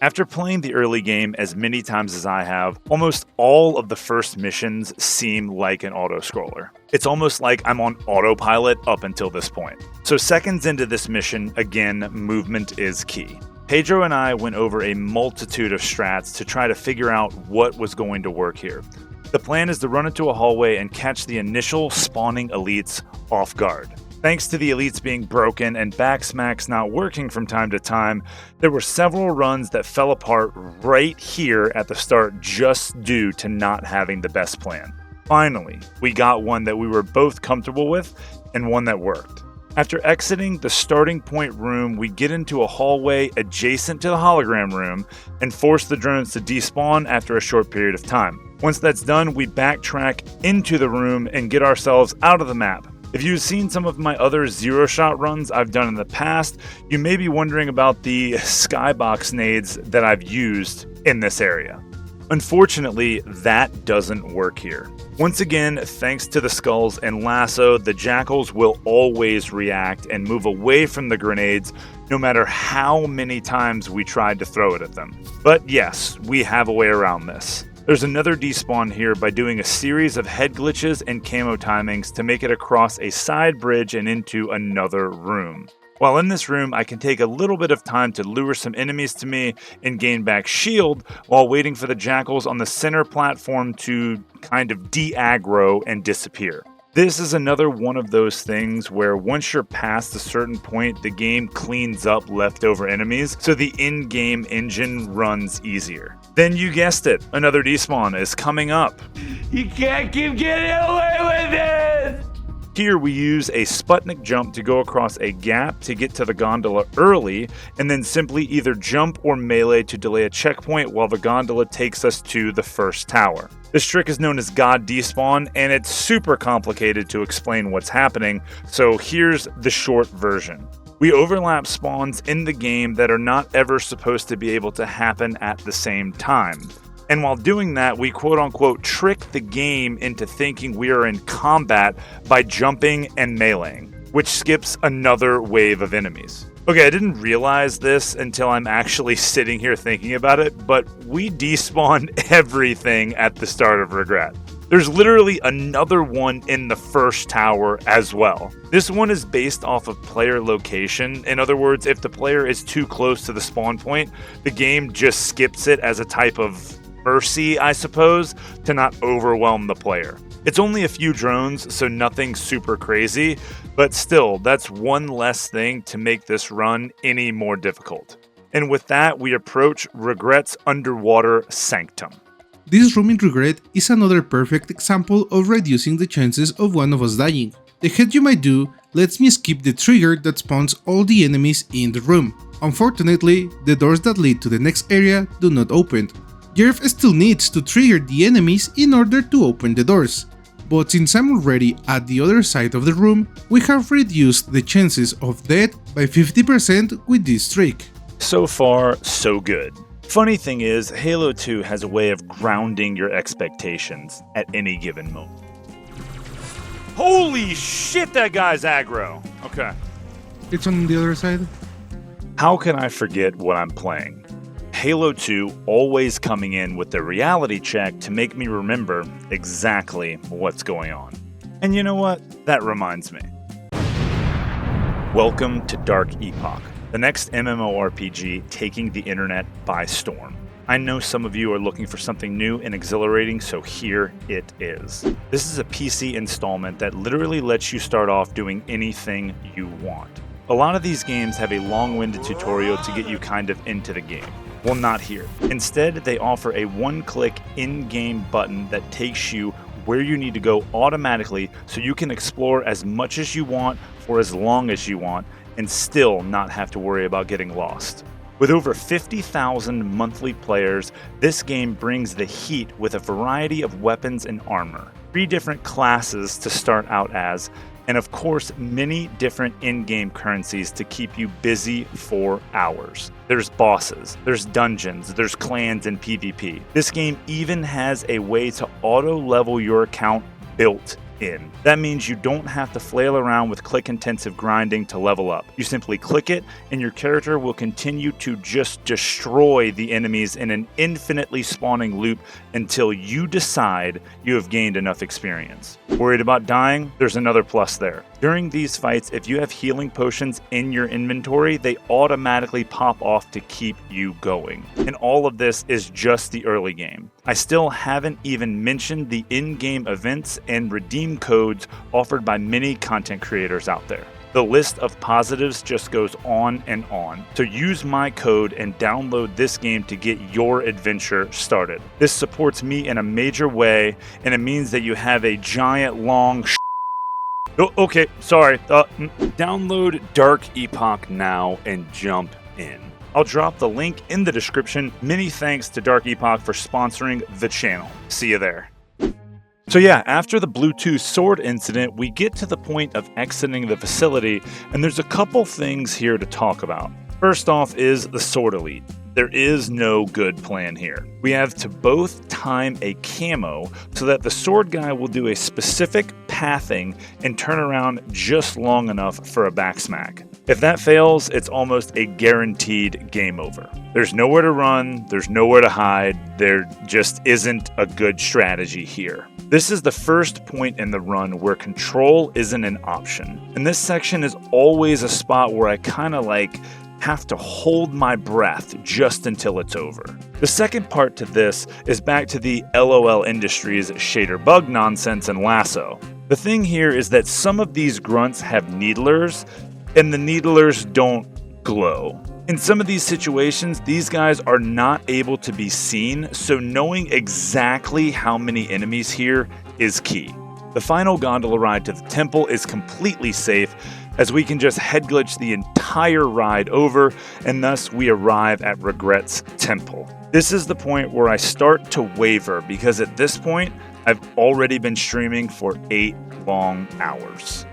After playing the early game as many times as I have, almost all of the first missions seem like an auto-scroller. It's almost like I'm on autopilot up until this point. So seconds into this mission, again, movement is key. Pedro and I went over a multitude of strats to try to figure out what was going to work here. The plan is to run into a hallway and catch the initial spawning elites off guard. Thanks to the elites being broken and backsmacks not working from time to time, there were several runs that fell apart right here at the start just due to not having the best plan. Finally, we got one that we were both comfortable with and one that worked. After exiting the starting point room, we get into a hallway adjacent to the hologram room and force the drones to despawn after a short period of time. Once that's done, we backtrack into the room and get ourselves out of the map. If you've seen some of my other Zero Shot runs I've done in the past, you may be wondering about the skybox nades that I've used in this area. Unfortunately, that doesn't work here. Once again, thanks to the skulls and LASO, the jackals will always react and move away from the grenades no matter how many times we tried to throw it at them. But yes, we have a way around this. There's another despawn here by doing a series of head glitches and camo timings to make it across a side bridge and into another room. While in this room, I can take a little bit of time to lure some enemies to me and gain back shield while waiting for the jackals on the center platform to kind of de-aggro and disappear. This is another one of those things where once you're past a certain point, the game cleans up leftover enemies, so the in-game engine runs easier. Then you guessed it, another despawn is coming up. You can't keep getting away with this! Here we use a Sputnik jump to go across a gap to get to the gondola early, and then simply either jump or melee to delay a checkpoint while the gondola takes us to the first tower. This trick is known as God Despawn, and it's super complicated to explain what's happening, so here's the short version. We overlap spawns in the game that are not ever supposed to be able to happen at the same time. And while doing that, we quote-unquote trick the game into thinking we are in combat by jumping and meleeing, which skips another wave of enemies. Okay, I didn't realize this until I'm actually sitting here thinking about it, but we despawned everything at the start of Regret. There's literally another one in the first tower as well. This one is based off of player location. In other words, if the player is too close to the spawn point, the game just skips it as a type of mercy, I suppose, to not overwhelm the player. It's only a few drones, so nothing super crazy, but still, that's one less thing to make this run any more difficult. And with that, we approach Regret's underwater sanctum. This room in Regret is another perfect example of reducing the chances of one of us dying. The head you might do lets me skip the trigger that spawns all the enemies in the room. Unfortunately, the doors that lead to the next area do not open. Jerv still needs to trigger the enemies in order to open the doors, but since I'm already at the other side of the room, we have reduced the chances of death by 50% with this trick. So far, so good. Funny thing is, Halo 2 has a way of grounding your expectations at any given moment. Holy shit, that guy's aggro! Okay. It's on the other side. How can I forget what I'm playing? Halo 2 always coming in with the reality check to make me remember exactly what's going on. And you know what? That reminds me. Welcome to Dark Epoch, the next MMORPG taking the internet by storm. I know some of you are looking for something new and exhilarating, so here it is. This is a PC installment that literally lets you start off doing anything you want. A lot of these games have a long-winded tutorial to get you kind of into the game. Well, not here. Instead, they offer a one-click in-game button that takes you where you need to go automatically so you can explore as much as you want for as long as you want and still not have to worry about getting lost. With over 50,000 monthly players, this game brings the heat with a variety of weapons and armor, 3 different classes to start out as, and of course many different in-game currencies to keep you busy for hours. There's bosses, there's dungeons, there's clans and PvP. This game even has a way to auto-level your account built in. That means you don't have to flail around with click-intensive grinding to level up. You simply click it, and your character will continue to just destroy the enemies in an infinitely spawning loop until you decide you have gained enough experience. Worried about dying? There's another plus there. During these fights, if you have healing potions in your inventory, they automatically pop off to keep you going. And all of this is just the early game. I still haven't even mentioned the in-game events and redeem codes offered by many content creators out there. The list of positives just goes on and on. So use my code and download this game to get your adventure started. This supports me in a major way, and it means that you have a giant long okay, sorry. Download Dark Epoch now and jump in. I'll drop the link in the description. Many thanks to Dark Epoch for sponsoring the channel. See you there. So yeah, after the Bluetooth sword incident, we get to the point of exiting the facility, and there's a couple things here to talk about. First off is the Sword Elite. There is no good plan here. We have to both time a camo so that the sword guy will do a specific pathing and turn around just long enough for a backsmack. If that fails, it's almost a guaranteed game over. There's nowhere to run, there's nowhere to hide, there just isn't a good strategy here. This is the first point in the run where control isn't an option. And this section is always a spot where I kind of have to hold my breath just until it's over. The second part to this is back to the LOL Industries shader bug nonsense and LASO. The thing here is that some of these grunts have needlers, and the needlers don't glow. In some of these situations, these guys are not able to be seen, so knowing exactly how many enemies here is key. The final gondola ride to the temple is completely safe, as we can just head glitch the entire ride over, and thus we arrive at Regret's temple. This is the point where I start to waver, because at this point, I've already been streaming for 8 long hours.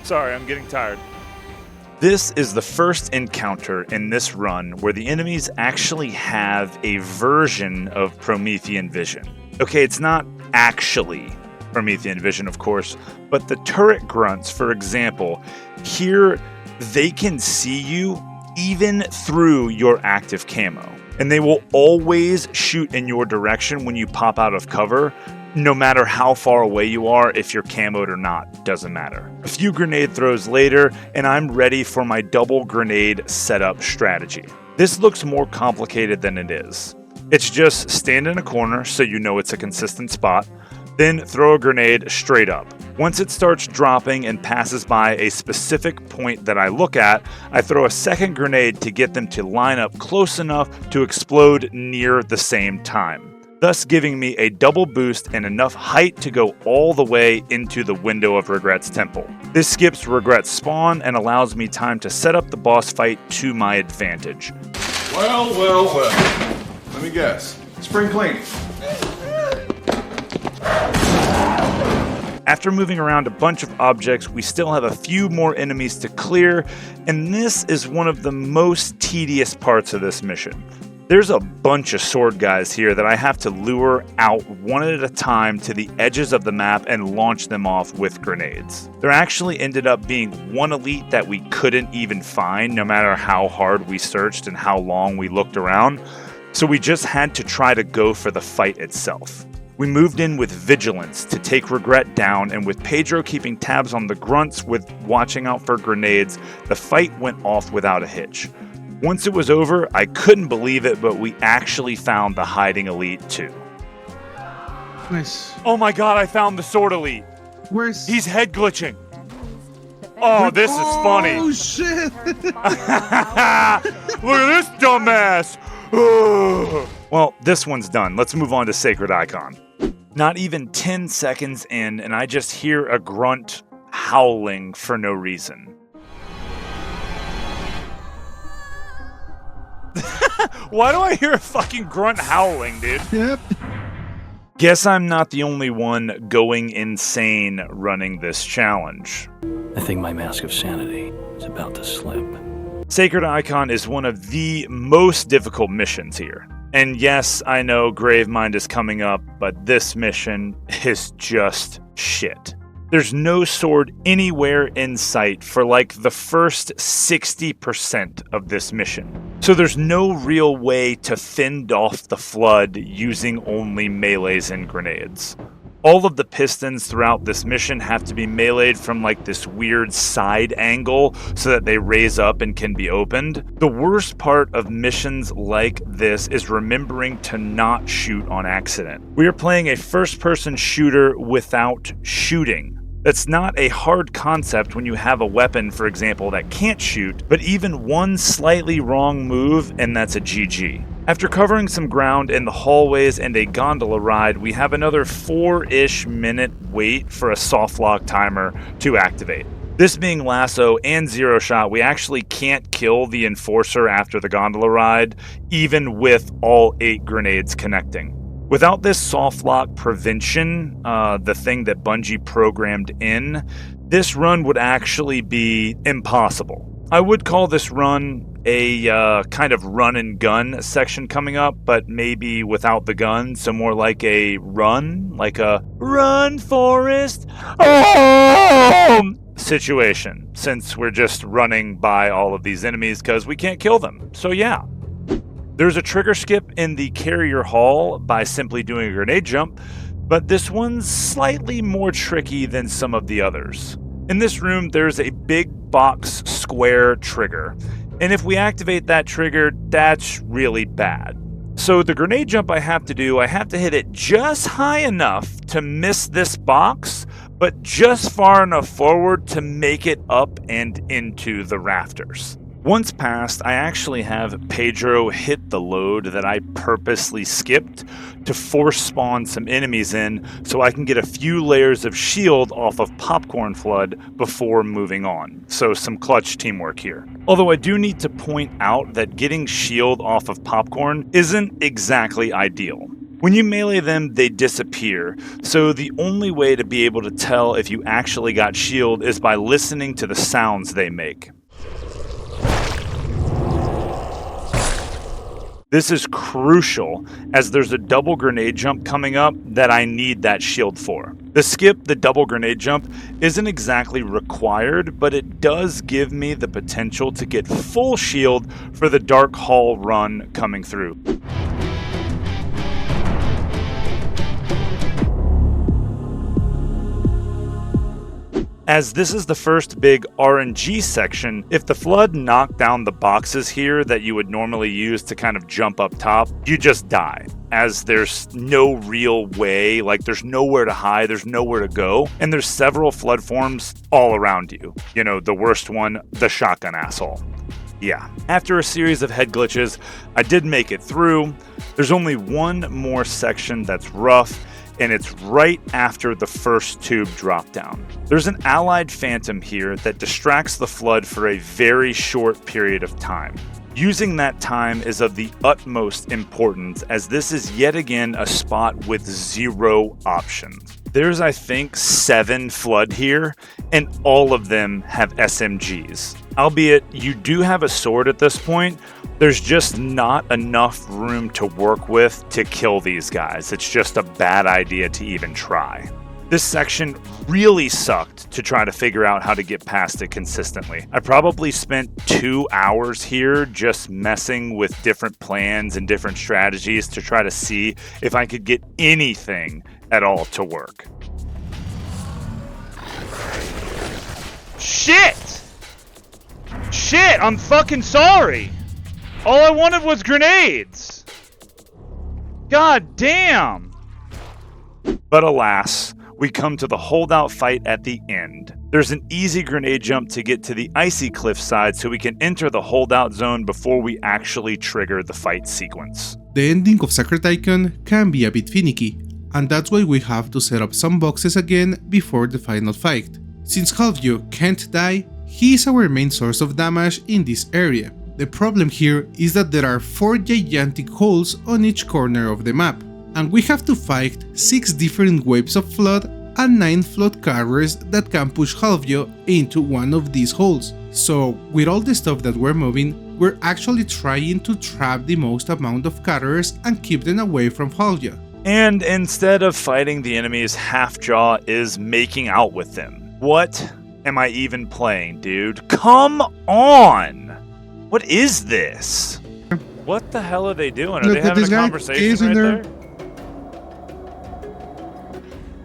Sorry, I'm getting tired. This is the first encounter in this run where the enemies actually have a version of Promethean vision. Okay, it's not actually Promethean vision, of course, but the turret grunts, for example, here they can see you even through your active camo. And they will always shoot in your direction when you pop out of cover, no matter how far away you are, if you're camoed or not, doesn't matter. A few grenade throws later, and I'm ready for my double grenade setup strategy. This looks more complicated than it is. It's just stand in a corner so you know it's a consistent spot, then throw a grenade straight up. Once it starts dropping and passes by a specific point that I look at, I throw a second grenade to get them to line up close enough to explode near the same time, thus giving me a double boost and enough height to go all the way into the window of Regret's temple. This skips Regret's spawn and allows me time to set up the boss fight to my advantage. Well. Let me guess. Spring cleaning. After moving around a bunch of objects, we still have a few more enemies to clear, and this is one of the most tedious parts of this mission. There's a bunch of sword guys here that I have to lure out one at a time to the edges of the map and launch them off with grenades. There actually ended up being one elite that we couldn't even find, no matter how hard we searched and how long we looked around, so we just had to try to go for the fight itself. We moved in with vigilance to take Regret down, and with Pedro keeping tabs on the grunts with watching out for grenades, the fight went off without a hitch. Once it was over, I couldn't believe it, but we actually found the hiding elite too. Nice. Oh my god, I found the sword elite. Where's... He's head glitching. Oh, this is funny. Oh, shit. Look at this dumbass. Well, this one's done. Let's move on to Sacred Icon. Not even 10 seconds in, and I just hear a grunt howling for no reason. Why do I hear a fucking grunt howling, dude? Yep. Guess I'm not the only one going insane running this challenge. I think my mask of sanity is about to slip. Sacred Icon is one of the most difficult missions here. And yes, I know Gravemind is coming up, but this mission is just shit. There's no sword anywhere in sight for like the first 60% of this mission. So there's no real way to fend off the flood using only melees and grenades. All of the pistons throughout this mission have to be meleeed from like this weird side angle so that they raise up and can be opened. The worst part of missions like this is remembering to not shoot on accident. We are playing a first-person shooter without shooting. That's not a hard concept when you have a weapon, for example, that can't shoot, but even one slightly wrong move and that's a GG. After covering some ground in the hallways and a gondola ride, we have another 4-ish minute wait for a soft lock timer to activate. This being LASO and Zero Shot, we actually can't kill the Enforcer after the gondola ride, even with all 8 grenades connecting. Without this soft lock prevention, the thing that Bungie programmed in, this run would actually be impossible. I would call this run a kind of run and gun section coming up, but maybe without the gun, so more like a run, Forrest, situation, since we're just running by all of these enemies because we can't kill them. So yeah. There's a trigger skip in the carrier hall by simply doing a grenade jump, but this one's slightly more tricky than some of the others. In this room, there's a big box square trigger, and if we activate that trigger, that's really bad. So the grenade jump I have to hit it just high enough to miss this box, but just far enough forward to make it up and into the rafters. Once passed, I actually have Pedro hit the load that I purposely skipped to force spawn some enemies in so I can get a few layers of shield off of Popcorn Flood before moving on. So some clutch teamwork here. Although I do need to point out that getting shield off of Popcorn isn't exactly ideal. When you melee them, they disappear, so the only way to be able to tell if you actually got shield is by listening to the sounds they make. This is crucial, as there's a double grenade jump coming up that I need that shield for. The skip, the double grenade jump, isn't exactly required, but it does give me the potential to get full shield for the Dark Hall run coming through. As this is the first big RNG section, if the flood knocked down the boxes here that you would normally use to kind of jump up top, you just die. As there's no real way, like there's nowhere to hide, there's nowhere to go, and there's several flood forms all around you. You know, the worst one, the shotgun asshole. Yeah, after a series of head glitches, I did make it through. There's only one more section that's rough, and it's right after the first tube drop down. There's an allied phantom here that distracts the flood for a very short period of time. Using that time is of the utmost importance, as this is yet again a spot with 0 options. There's, I think, 7 flood here, and all of them have SMGs. Albeit, you do have a sword at this point, There's just not enough room to work with to kill these guys. It's just a bad idea to even try. This section really sucked to try to figure out how to get past it consistently. I probably spent 2 hours here just messing with different plans and different strategies to try to see if I could get anything at all to work. Shit! Shit, I'm fucking sorry! All I wanted was grenades! God damn! But alas, we come to the holdout fight at the end. There's an easy grenade jump to get to the icy cliff side so we can enter the holdout zone before we actually trigger the fight sequence. The ending of Sacred Icon can be a bit finicky, and that's why we have to set up some boxes again before the final fight. Since Halvio can't die, he is our main source of damage in this area. The problem here is that there are 4 gigantic holes on each corner of the map, and we have to fight 6 different waves of flood and 9 flood carriers that can push Halvio into one of these holes. So with all the stuff that we're moving, we're actually trying to trap the most amount of carriers and keep them away from Halvio. And instead of fighting the enemies, Halfjaw is making out with them. What am I even playing, dude? Come on! What is this? What the hell are they doing? Are Look they at having this a guy. conversation He's in right there. there?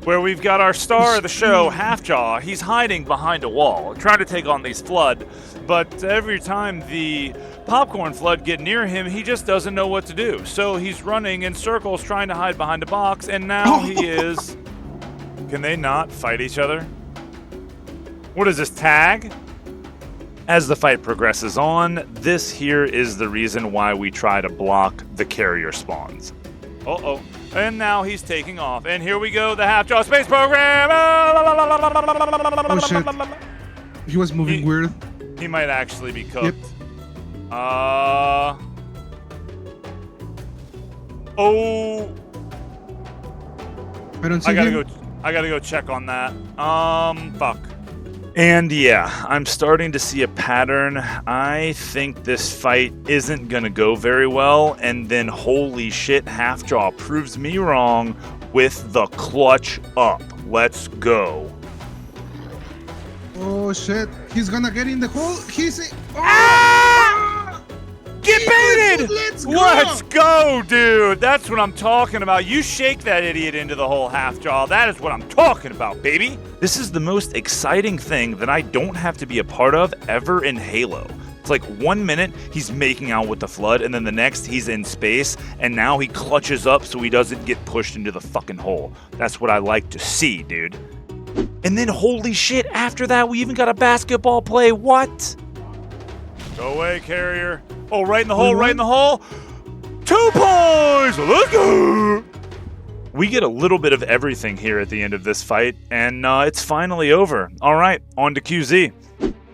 Where we've got our star of the show, Halfjaw. He's hiding behind a wall, trying to take on these flood, but every time the popcorn flood get near him, he just doesn't know what to do. So he's running in circles trying to hide behind a box, and now he is... Can they not fight each other? What is this, tag? As the fight progresses on, this here is the reason why we try to block the carrier spawns. Uh-oh. And now he's taking off. And here we go, the Halfjaw space program! Oh shit. He was moving weird. He might actually be cooked. Yep. Oh. I don't see I gotta him. go check on that. Fuck. And yeah, I'm starting to see a pattern. I think this fight isn't gonna go very well, and then holy shit, Halfjaw proves me wrong with the clutch up. Let's go. Oh shit, he's gonna get in the hole. He's... Get baited! Let's go! Let's go, dude! That's what I'm talking about. You shake that idiot into the hole, Halfjaw. That is what I'm talking about, baby! This is the most exciting thing that I don't have to be a part of ever in Halo. It's like 1 minute he's making out with the flood, and then the next he's in space, and now he clutches up so he doesn't get pushed into the fucking hole. That's what I like to see, dude. And then holy shit, after that we even got a basketball play. What? Go away, carrier. Oh, right in the hole, right in the hole. 2 points! Let's go! We get a little bit of everything here at the end of this fight, and it's finally over. All right, on to QZ.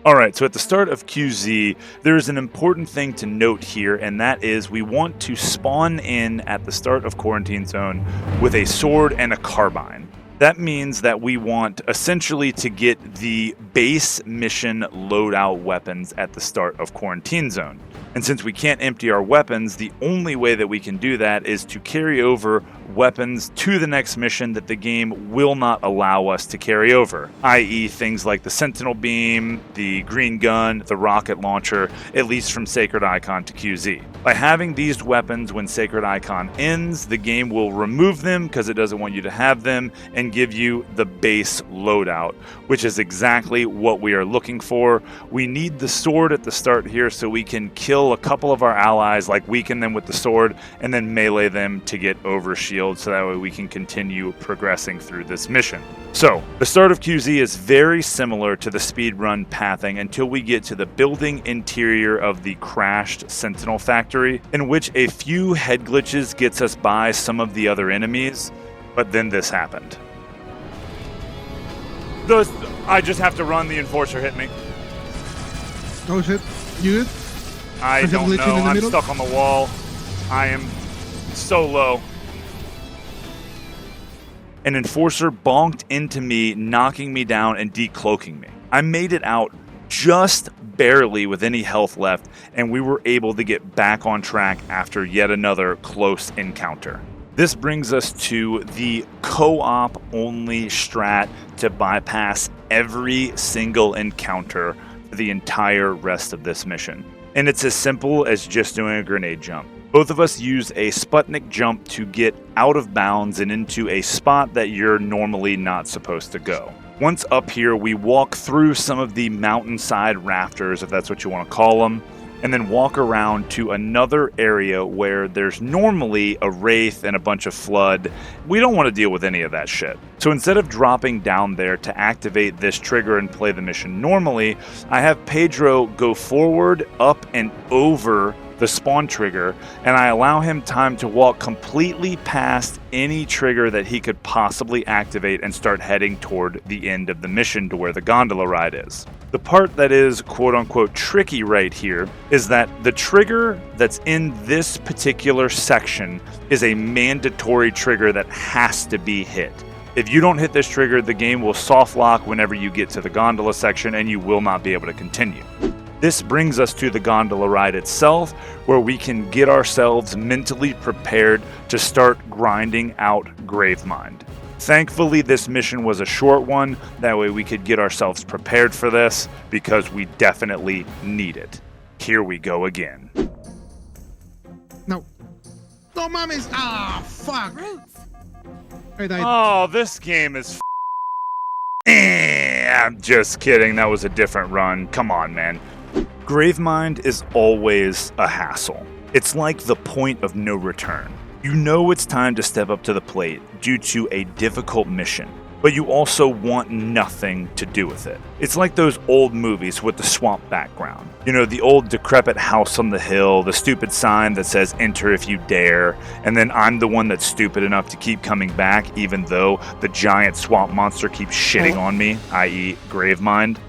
All right, so at the start of QZ, there's an important thing to note here, and that is we want to spawn in at the start of Quarantine Zone with a sword and a carbine. That means that we want essentially to get the base mission loadout weapons at the start of Quarantine Zone. And since we can't empty our weapons, the only way that we can do that is to carry over weapons to the next mission that the game will not allow us to carry over, i.e. things like the Sentinel Beam, the Green Gun, the Rocket Launcher, at least from Sacred Icon to QZ. By having these weapons when Sacred Icon ends, the game will remove them because it doesn't want you to have them and give you the base loadout, which is exactly what we are looking for. We need the sword at the start here so we can kill a couple of our allies, like weaken them with the sword, and then melee them to get over shield so that way we can continue progressing through this mission. So, the start of QZ is very similar to the speedrun pathing until we get to the building interior of the crashed Sentinel factory, in which a few head glitches gets us by some of the other enemies, but then this happened. I just have to run, the Enforcer hit me. Oh shit, you good? I don't know, I'm stuck on the wall. I am so low. An Enforcer bonked into me, knocking me down and decloaking me. I made it out just barely with any health left, and we were able to get back on track after yet another close encounter. This brings us to the co-op only strat to bypass every single encounter for the entire rest of this mission. And it's as simple as just doing a grenade jump. Both of us use a Sputnik jump to get out of bounds and into a spot that you're normally not supposed to go. Once up here, we walk through some of the mountainside rafters, if that's what you want to call them, and then walk around to another area where there's normally a wraith and a bunch of flood. We don't want to deal with any of that shit. So instead of dropping down there to activate this trigger and play the mission normally, I have Pedro go forward, up, and over the spawn trigger, and I allow him time to walk completely past any trigger that he could possibly activate and start heading toward the end of the mission to where the gondola ride is. The part that is quote-unquote tricky right here is that the trigger that's in this particular section is a mandatory trigger that has to be hit. If you don't hit this trigger, the game will soft lock whenever you get to the gondola section and you will not be able to continue. This brings us to the gondola ride itself, where we can get ourselves mentally prepared to start grinding out Gravemind. Thankfully, this mission was a short one. That way we could get ourselves prepared for this, because we definitely need it. Here we go again. No. No mames! Ah, fuck! I died. Oh, this game is I'm just kidding. That was a different run. Come on, man. Gravemind is always a hassle. It's like the point of no return. You know it's time to step up to the plate due to a difficult mission, but you also want nothing to do with it. It's like those old movies with the swamp background. You know, the old decrepit house on the hill, the stupid sign that says enter if you dare, and then I'm the one that's stupid enough to keep coming back even though the giant swamp monster keeps shitting on me, i.e. Gravemind.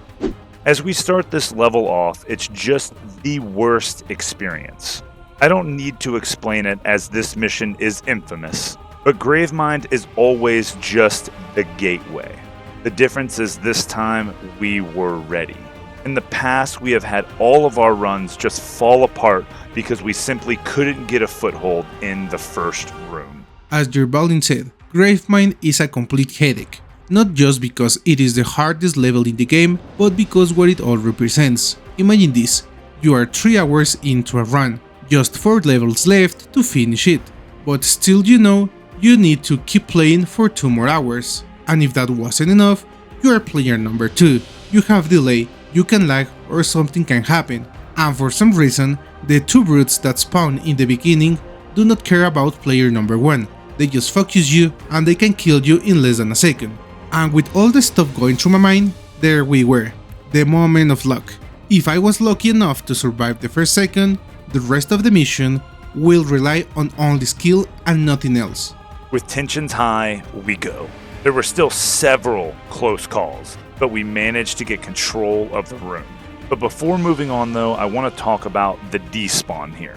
As we start this level off, it's just the worst experience. I don't need to explain it as this mission is infamous, but Gravemind is always just the gateway. The difference is this time we were ready. In the past, we have had all of our runs just fall apart because we simply couldn't get a foothold in the first room. As Jervalin said, Gravemind is a complete headache. Not just because it is the hardest level in the game, but because what it all represents. Imagine this, you are 3 hours into a run, just 4 levels left to finish it, but still you know you need to keep playing for 2 more hours. And if that wasn't enough, you are player number 2, you have delay, you can lag or something can happen, and for some reason, the 2 brutes that spawn in the beginning do not care about player number 1, they just focus you and they can kill you in less than a second. And with all the stuff going through my mind, there we were, the moment of luck. If I was lucky enough to survive the first second, the rest of the mission will rely on only skill and nothing else. With tensions high, we go. There were still several close calls, but we managed to get control of the room. But before moving on though, I want to talk about the despawn here.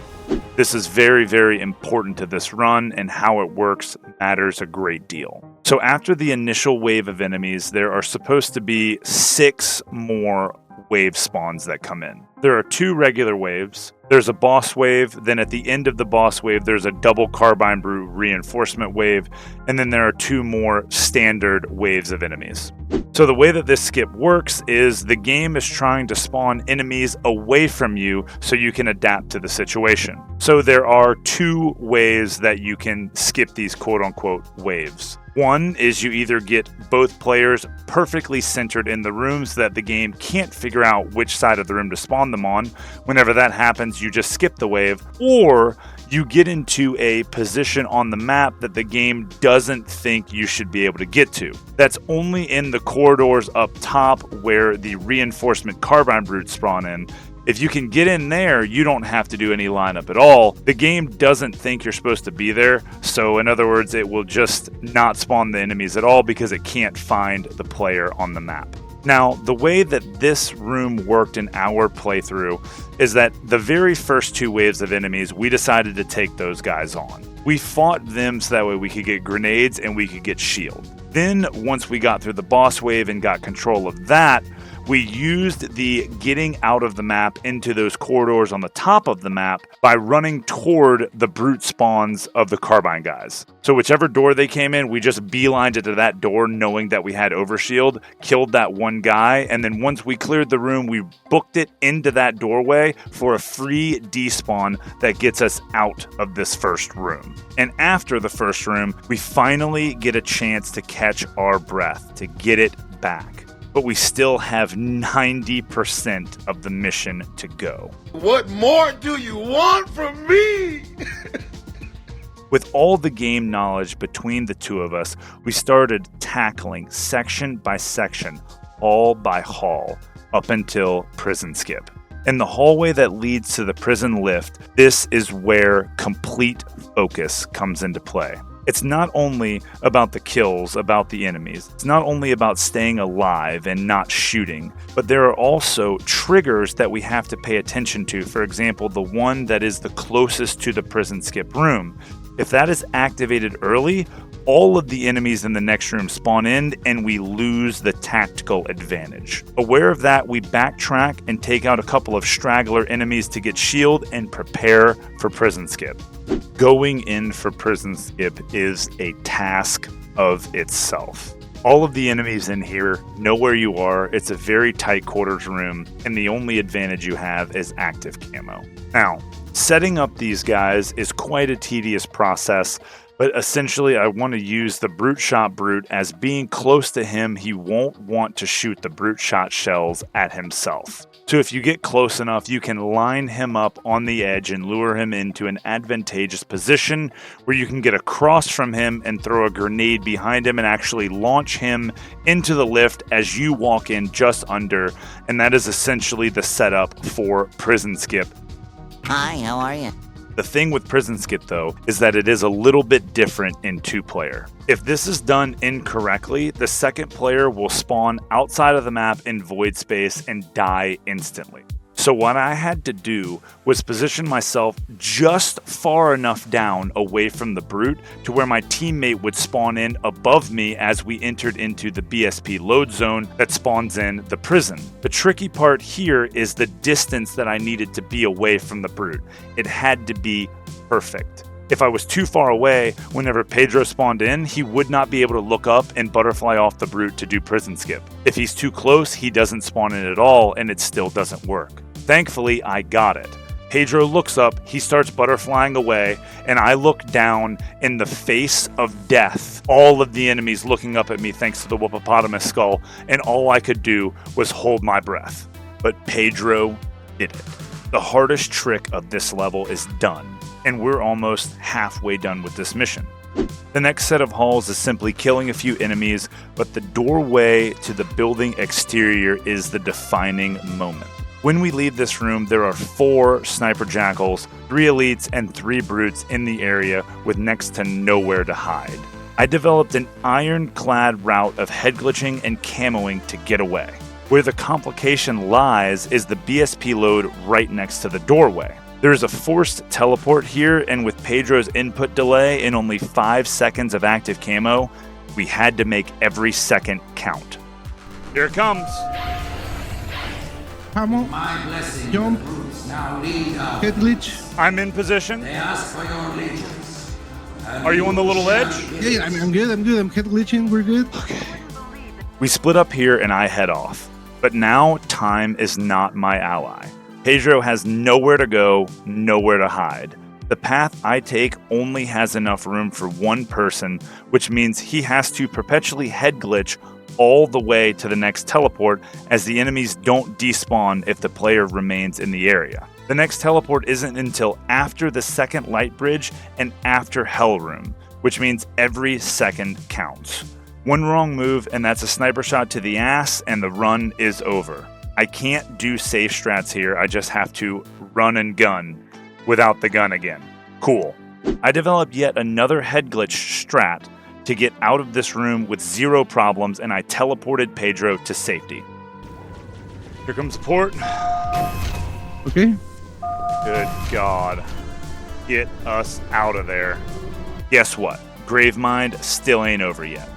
This is very, very important to this run, and how it works matters a great deal. So after the initial wave of enemies, there are supposed to be 6 more wave spawns that come in. There are 2 regular waves, there's a boss wave, then at the end of the boss wave there's a double carbine brute reinforcement wave, and then there are 2 more standard waves of enemies. So the way that this skip works is the game is trying to spawn enemies away from you so you can adapt to the situation. So there are 2 ways that you can skip these quote-unquote waves. One is you either get both players perfectly centered in the rooms that the game can't figure out which side of the room to spawn them on. Whenever that happens, you just skip the wave, or you get into a position on the map that the game doesn't think you should be able to get to. That's only in the corridors up top where the reinforcement carbine brutes spawn in. If you can get in there, you don't have to do any lineup at all. The game doesn't think you're supposed to be there, so in other words, it will just not spawn the enemies at all because it can't find the player on the map. Now, the way that this room worked in our playthrough is that the very first 2 waves of enemies, we decided to take those guys on. We fought them so that way we could get grenades and we could get shield. Then, once we got through the boss wave and got control of that, we used the getting out of the map into those corridors on the top of the map by running toward the brute spawns of the Carbine guys. So whichever door they came in, we just beelined it to that door knowing that we had overshield, killed that one guy, and then once we cleared the room, we booked it into that doorway for a free despawn that gets us out of this first room. And after the first room, we finally get a chance to catch our breath, to get it back. But we still have 90% of the mission to go. What more do you want from me? With all the game knowledge between the two of us, we started tackling section by section, hall by hall, up until prison skip. And the hallway that leads to the prison lift, this is where complete focus comes into play. It's not only about the kills, about the enemies. It's not only about staying alive and not shooting, but there are also triggers that we have to pay attention to. For example, the one that is the closest to the prison skip room. If that is activated early, all of the enemies in the next room spawn in and we lose the tactical advantage. Aware of that, we backtrack and take out a couple of straggler enemies to get shield and prepare for prison skip. Going in for prison skip is a task of itself. All of the enemies in here know where you are. It's a very tight quarters room, and the only advantage you have is active camo. Now, setting up these guys is quite a tedious process, but essentially I want to use the brute shot brute as being close to him. He won't want to shoot the brute shot shells at himself. So if you get close enough, you can line him up on the edge and lure him into an advantageous position where you can get across from him and throw a grenade behind him and actually launch him into the lift as you walk in just under. And that is essentially the setup for prison skip. Hi, how are you? The thing with prison skip, though, is that it is a little bit different in two-player. If this is done incorrectly, the second player will spawn outside of the map in void space and die instantly. So what I had to do was position myself just far enough down away from the brute to where my teammate would spawn in above me as we entered into the BSP load zone that spawns in the prison. The tricky part here is the distance that I needed to be away from the brute. It had to be perfect. If I was too far away, whenever Pedro spawned in, he would not be able to look up and butterfly off the brute to do prison skip. If he's too close, he doesn't spawn in at all and it still doesn't work. Thankfully, I got it. Pedro looks up, he starts butterflying away, and I look down in the face of death. All of the enemies looking up at me thanks to the Whoopopotamus skull, and all I could do was hold my breath. But Pedro did it. The hardest trick of this level is done, and we're almost halfway done with this mission. The next set of halls is simply killing a few enemies, but the doorway to the building exterior is the defining moment. When we leave this room, there are 4 sniper jackals, 3 elites, and 3 brutes in the area with next to nowhere to hide. I developed an ironclad route of head glitching and camoing to get away. Where the complication lies is the BSP load right next to the doorway. There is a forced teleport here, and with Pedro's input delay and only 5 seconds of active camo, we had to make every second count. Here it comes. Camo, jump, head glitch. I'm in position. Are you on the little edge? Yeah, I'm good, I'm head glitching, we're good. Okay. We split up here and I head off. But now time is not my ally. Pedro has nowhere to go, nowhere to hide. The path I take only has enough room for one person, which means he has to perpetually head glitch all the way to the next teleport, as the enemies don't despawn if the player remains in the area. The next teleport isn't until after the second light bridge and after Hell Room, which means every second counts. One wrong move and that's a sniper shot to the ass and the run is over. I can't do safe strats here, I just have to run and gun without the gun again. Cool. I developed yet another head glitch strat to get out of this room with 0 problems, and I teleported Pedro to safety. Here comes support. Okay. Good God. Get us out of there. Guess what? Gravemind still ain't over yet.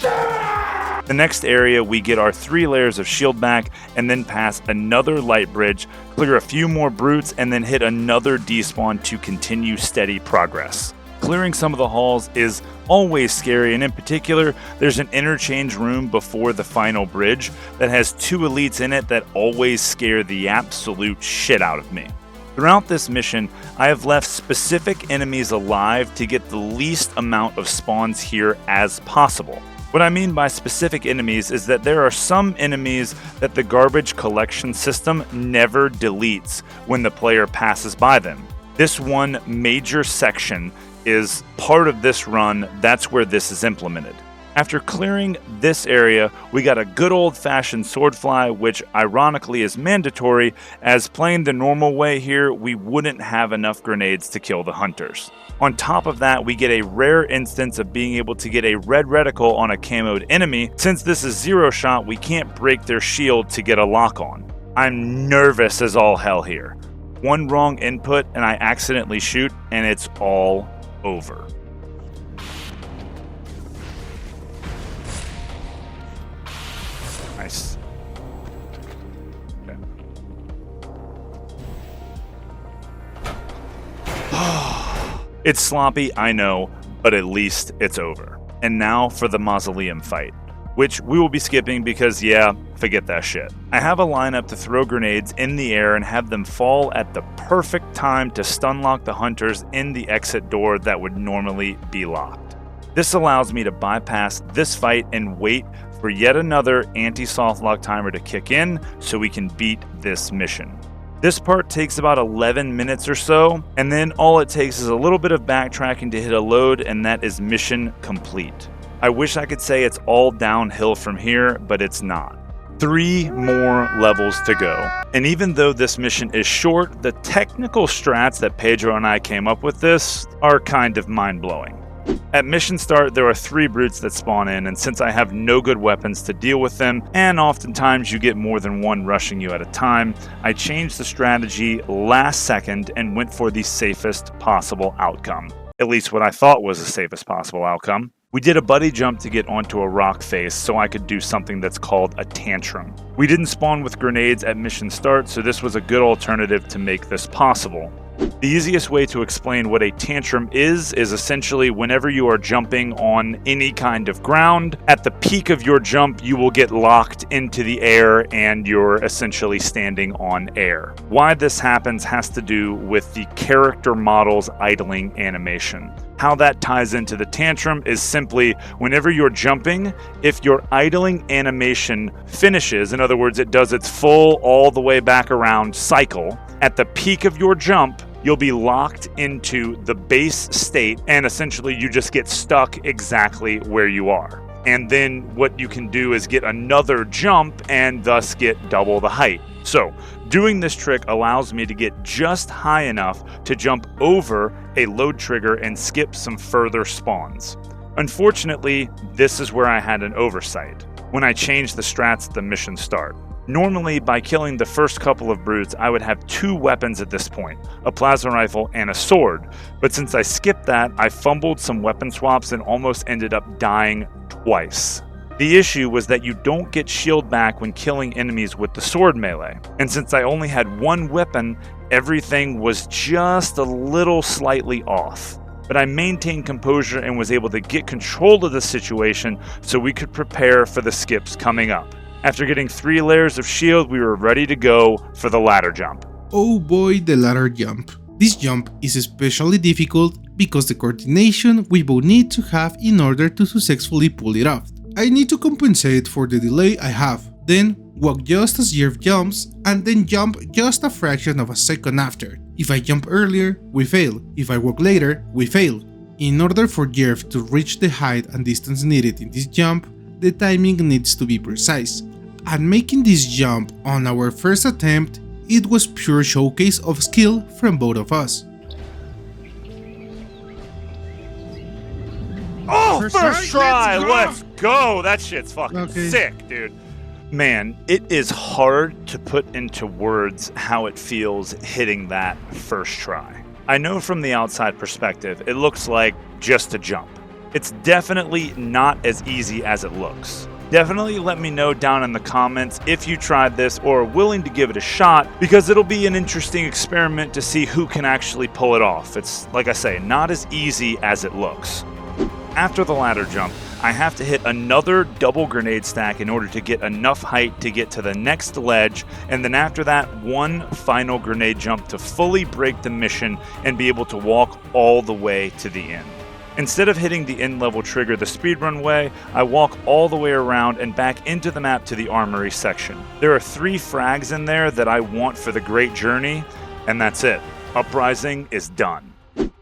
The next area, we get our 3 layers of shield back, and then pass another light bridge, clear a few more brutes, and then hit another despawn to continue steady progress. Clearing some of the halls is always scary, and in particular, there's an interchange room before the final bridge that has 2 elites in it that always scare the absolute shit out of me. Throughout this mission, I have left specific enemies alive to get the least amount of spawns here as possible. What I mean by specific enemies is that there are some enemies that the garbage collection system never deletes when the player passes by them. This one major section is part of this run. That's where this is implemented. After clearing this area, we got a good old-fashioned swordfly, which ironically is mandatory, as playing the normal way here, we wouldn't have enough grenades to kill the hunters. On top of that, we get a rare instance of being able to get a red reticle on a camoed enemy. Since this is zero shot, we can't break their shield to get a lock on. I'm nervous as all hell here. One wrong input and I accidentally shoot, and it's all over. Nice. Okay. It's sloppy, I know, but at least it's over. And now for the mausoleum fight, which we will be skipping because, yeah, forget that shit. I have a lineup to throw grenades in the air and have them fall at the perfect time to stun lock the hunters in the exit door that would normally be locked. This allows me to bypass this fight and wait for yet another anti-soft lock timer to kick in so we can beat this mission. This part takes about 11 minutes or so, and then all it takes is a little bit of backtracking to hit a load, and that is mission complete. I wish I could say it's all downhill from here, but it's not. 3 more levels to go. And even though this mission is short, the technical strats that Pedro and I came up with this are kind of mind-blowing. At mission start, there are 3 brutes that spawn in, and since I have no good weapons to deal with them, and oftentimes you get more than one rushing you at a time, I changed the strategy last second and went for the safest possible outcome. At least what I thought was the safest possible outcome. We did a buddy jump to get onto a rock face so I could do something that's called a tantrum. We didn't spawn with grenades at mission start, so this was a good alternative to make this possible. The easiest way to explain what a tantrum is essentially whenever you are jumping on any kind of ground, at the peak of your jump you will get locked into the air and you're essentially standing on air. Why this happens has to do with the character model's idling animation. How that ties into the tantrum is simply whenever you're jumping, if your idling animation finishes, in other words, it does its full all the way back around cycle, at the peak of your jump, you'll be locked into the base state and essentially you just get stuck exactly where you are. And then what you can do is get another jump and thus get double the height. So, doing this trick allows me to get just high enough to jump over a load trigger and skip some further spawns. Unfortunately, this is where I had an oversight when I changed the strats at the mission start. Normally, by killing the first couple of brutes, I would have 2 weapons at this point, a plasma rifle and a sword. But since I skipped that, I fumbled some weapon swaps and almost ended up dying twice. The issue was that you don't get shield back when killing enemies with the sword melee. And since I only had 1 weapon, everything was just a little slightly off. But I maintained composure and was able to get control of the situation so we could prepare for the skips coming up. After getting 3 layers of shield, we were ready to go for the ladder jump. Oh boy, the ladder jump. This jump is especially difficult because the coordination we both need to have in order to successfully pull it off. I need to compensate for the delay I have, then walk just as Jerv jumps, and then jump just a fraction of a second after. If I jump earlier, we fail. If I walk later, we fail. In order for Jerv to reach the height and distance needed in this jump, the timing needs to be precise. And making this jump on our first attempt, it was pure showcase of skill from both of us. Oh, first try! Let's go! That shit's fucking sick, dude. Man, it is hard to put into words how it feels hitting that first try. I know from the outside perspective, it looks like just a jump. It's definitely not as easy as it looks. Definitely let me know down in the comments if you tried this or are willing to give it a shot, because it'll be an interesting experiment to see who can actually pull it off. It's, like I say, not as easy as it looks. After the ladder jump, I have to hit another double grenade stack in order to get enough height to get to the next ledge, and then after that, one final grenade jump to fully break the mission and be able to walk all the way to the end. Instead of hitting the end level trigger the speedrun way, I walk all the way around and back into the map to the armory section. There are 3 frags in there that I want for the great journey, and that's it. Uprising is done.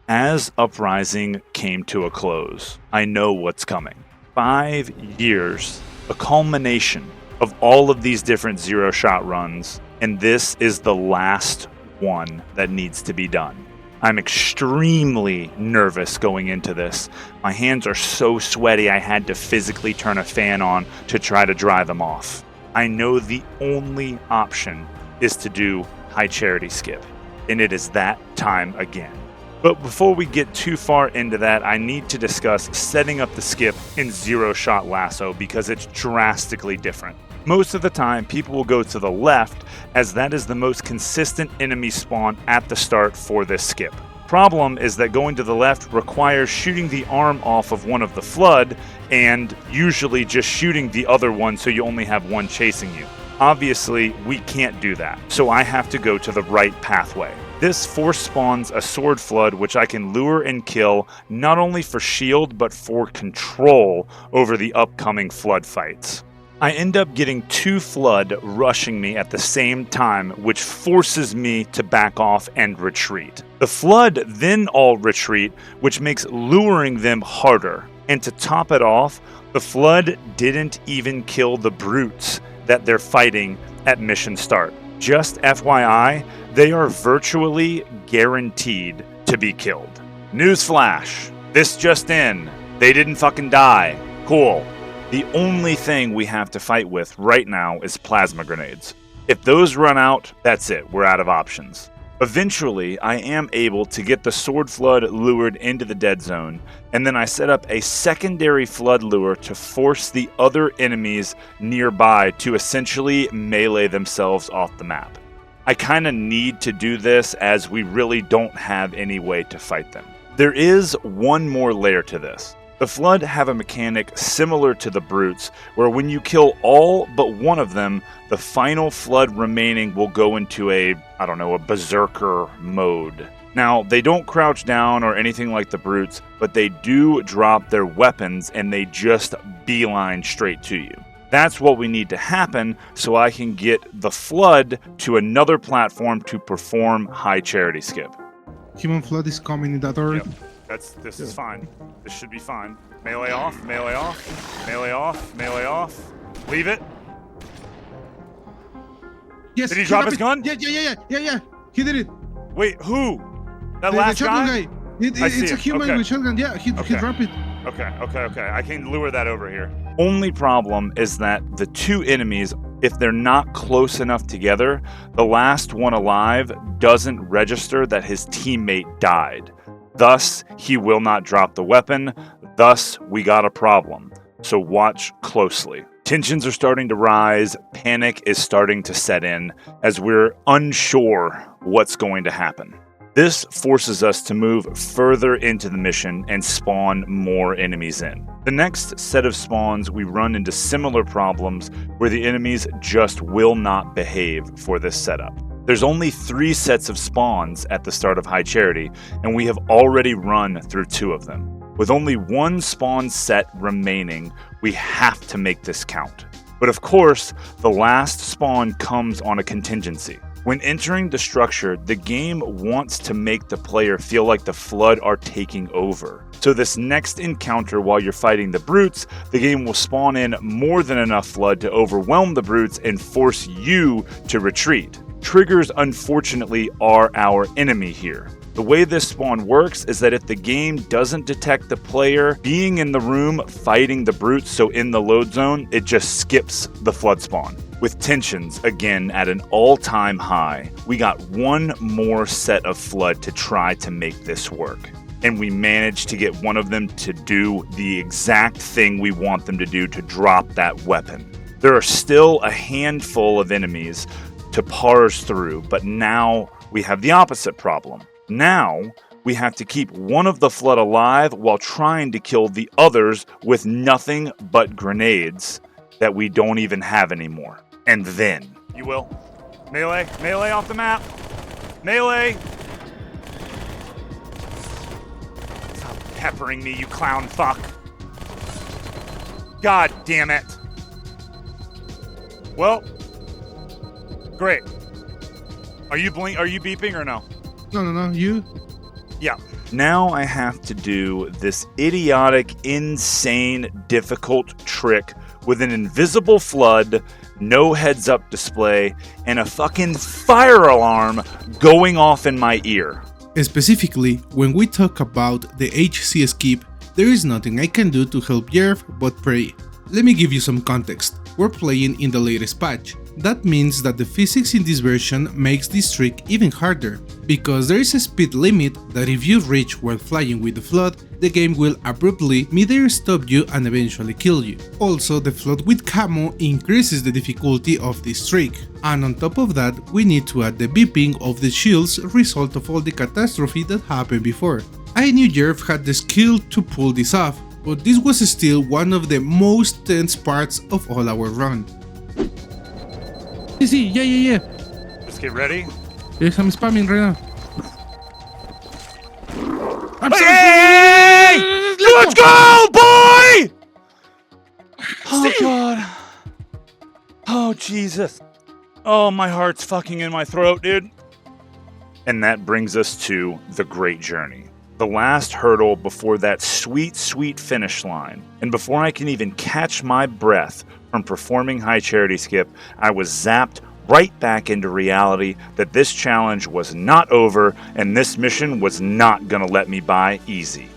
As Uprising came to a close, I know what's coming. 5 years, a culmination of all of these different zero shot runs, and this is the last one that needs to be done. I'm extremely nervous going into this. My hands are so sweaty I had to physically turn a fan on to try to dry them off. I know the only option is to do high charity skip, and it is that time again. But before we get too far into that, I need to discuss setting up the skip in Zero Shot LASO because it's drastically different. Most of the time, people will go to the left as that is the most consistent enemy spawn at the start for this skip. Problem is that going to the left requires shooting the arm off of one of the flood and usually just shooting the other one so you only have one chasing you. Obviously, we can't do that, so I have to go to the right pathway. This force spawns a sword flood which I can lure and kill not only for shield but for control over the upcoming flood fights. I end up getting 2 flood rushing me at the same time, which forces me to back off and retreat. The flood then all retreat, which makes luring them harder. And to top it off, the flood didn't even kill the brutes that they're fighting at mission start. Just FYI, they are virtually guaranteed to be killed. Newsflash, this just in, they didn't fucking die. Cool. The only thing we have to fight with right now is plasma grenades. If those run out, that's it, we're out of options. Eventually, I am able to get the sword flood lured into the dead zone, and then I set up a secondary flood lure to force the other enemies nearby to essentially melee themselves off the map. I kinda need to do this as we really don't have any way to fight them. There is one more layer to this. The Flood have a mechanic similar to the Brutes, where when you kill all but one of them, the final Flood remaining will go into a berserker mode. Now, they don't crouch down or anything like the Brutes, but they do drop their weapons and they just beeline straight to you. That's what we need to happen so I can get the Flood to another platform to perform high charity skip. Human Flood is coming in that order. Yep. This is fine. This should be fine. Melee off, melee off, melee off, melee off. Leave it. Yes. Did he drop his gun? Yeah. He did it. Wait, who? That last the guy? It's a human with shotgun. Yeah, he dropped it. Okay. I can lure that over here. Only problem is that the two enemies, if they're not close enough together, the last one alive doesn't register that his teammate died. Thus, he will not drop the weapon. Thus, we got a problem. So watch closely. Tensions are starting to rise. Panic is starting to set in as we're unsure what's going to happen. This forces us to move further into the mission and spawn more enemies in. The next set of spawns, we run into similar problems where the enemies just will not behave for this setup. There's only 3 sets of spawns at the start of High Charity, and we have already run through 2 of them. With only 1 spawn set remaining, we have to make this count. But of course, the last spawn comes on a contingency. When entering the structure, the game wants to make the player feel like the Flood are taking over. So this next encounter while you're fighting the Brutes, the game will spawn in more than enough Flood to overwhelm the Brutes and force you to retreat. Triggers, unfortunately, are our enemy here. The way this spawn works is that if the game doesn't detect the player being in the room fighting the Brutes, so in the load zone, it just skips the Flood spawn. With tensions, again, at an all-time high, we got 1 more set of Flood to try to make this work. and we managed to get one of them to do the exact thing we want them to do, to drop that weapon. There are still a handful of enemies to parse through, but now we have the opposite problem. Now we have to keep one of the flood alive while trying to kill the others with nothing but grenades that we don't even have anymore. And then, you will. Melee off the map. Melee. Stop peppering me, you clown fuck. God damn it. Well, great. Are you beeping or no? No, you? Yeah. Now I have to do this idiotic, insane, difficult trick with an invisible flood, no heads-up display, and a fucking fire alarm going off in my ear. Specifically, when we talk about the HC skip, there is nothing I can do to help Jerv but pray. Let me give you some context. We're playing in the latest patch. That means that the physics in this version makes this trick even harder, because there is a speed limit that if you reach while flying with the flood, the game will abruptly mid-air stop you and eventually kill you. Also, the flood with camo increases the difficulty of this trick, and on top of that, we need to add the beeping of the shields result of all the catastrophe that happened before. I knew Jerv had the skill to pull this off, but this was still one of the most tense parts of all our run. See, yeah. Just get ready. Yes, I'm spamming right now. Hey! Let's go, boy! Oh, God. Oh, Jesus. Oh, my heart's fucking in my throat, dude. And that brings us to the great journey. The last hurdle before that sweet, sweet finish line. And before I can even catch my breath from performing High Charity Skip, I was zapped right back into reality that this challenge was not over and this mission was not gonna let me by easy.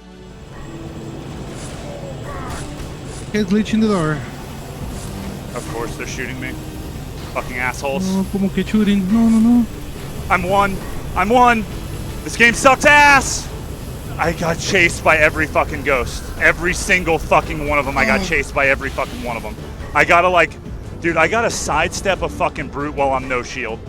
Head glitch in the door. Of course they're shooting me. Fucking assholes. No, como que shooting? No. I'm one. This game sucks ass. I got chased by every fucking ghost. Every single fucking one of them. I got chased by every fucking one of them. I gotta sidestep a fucking brute while I'm no shield.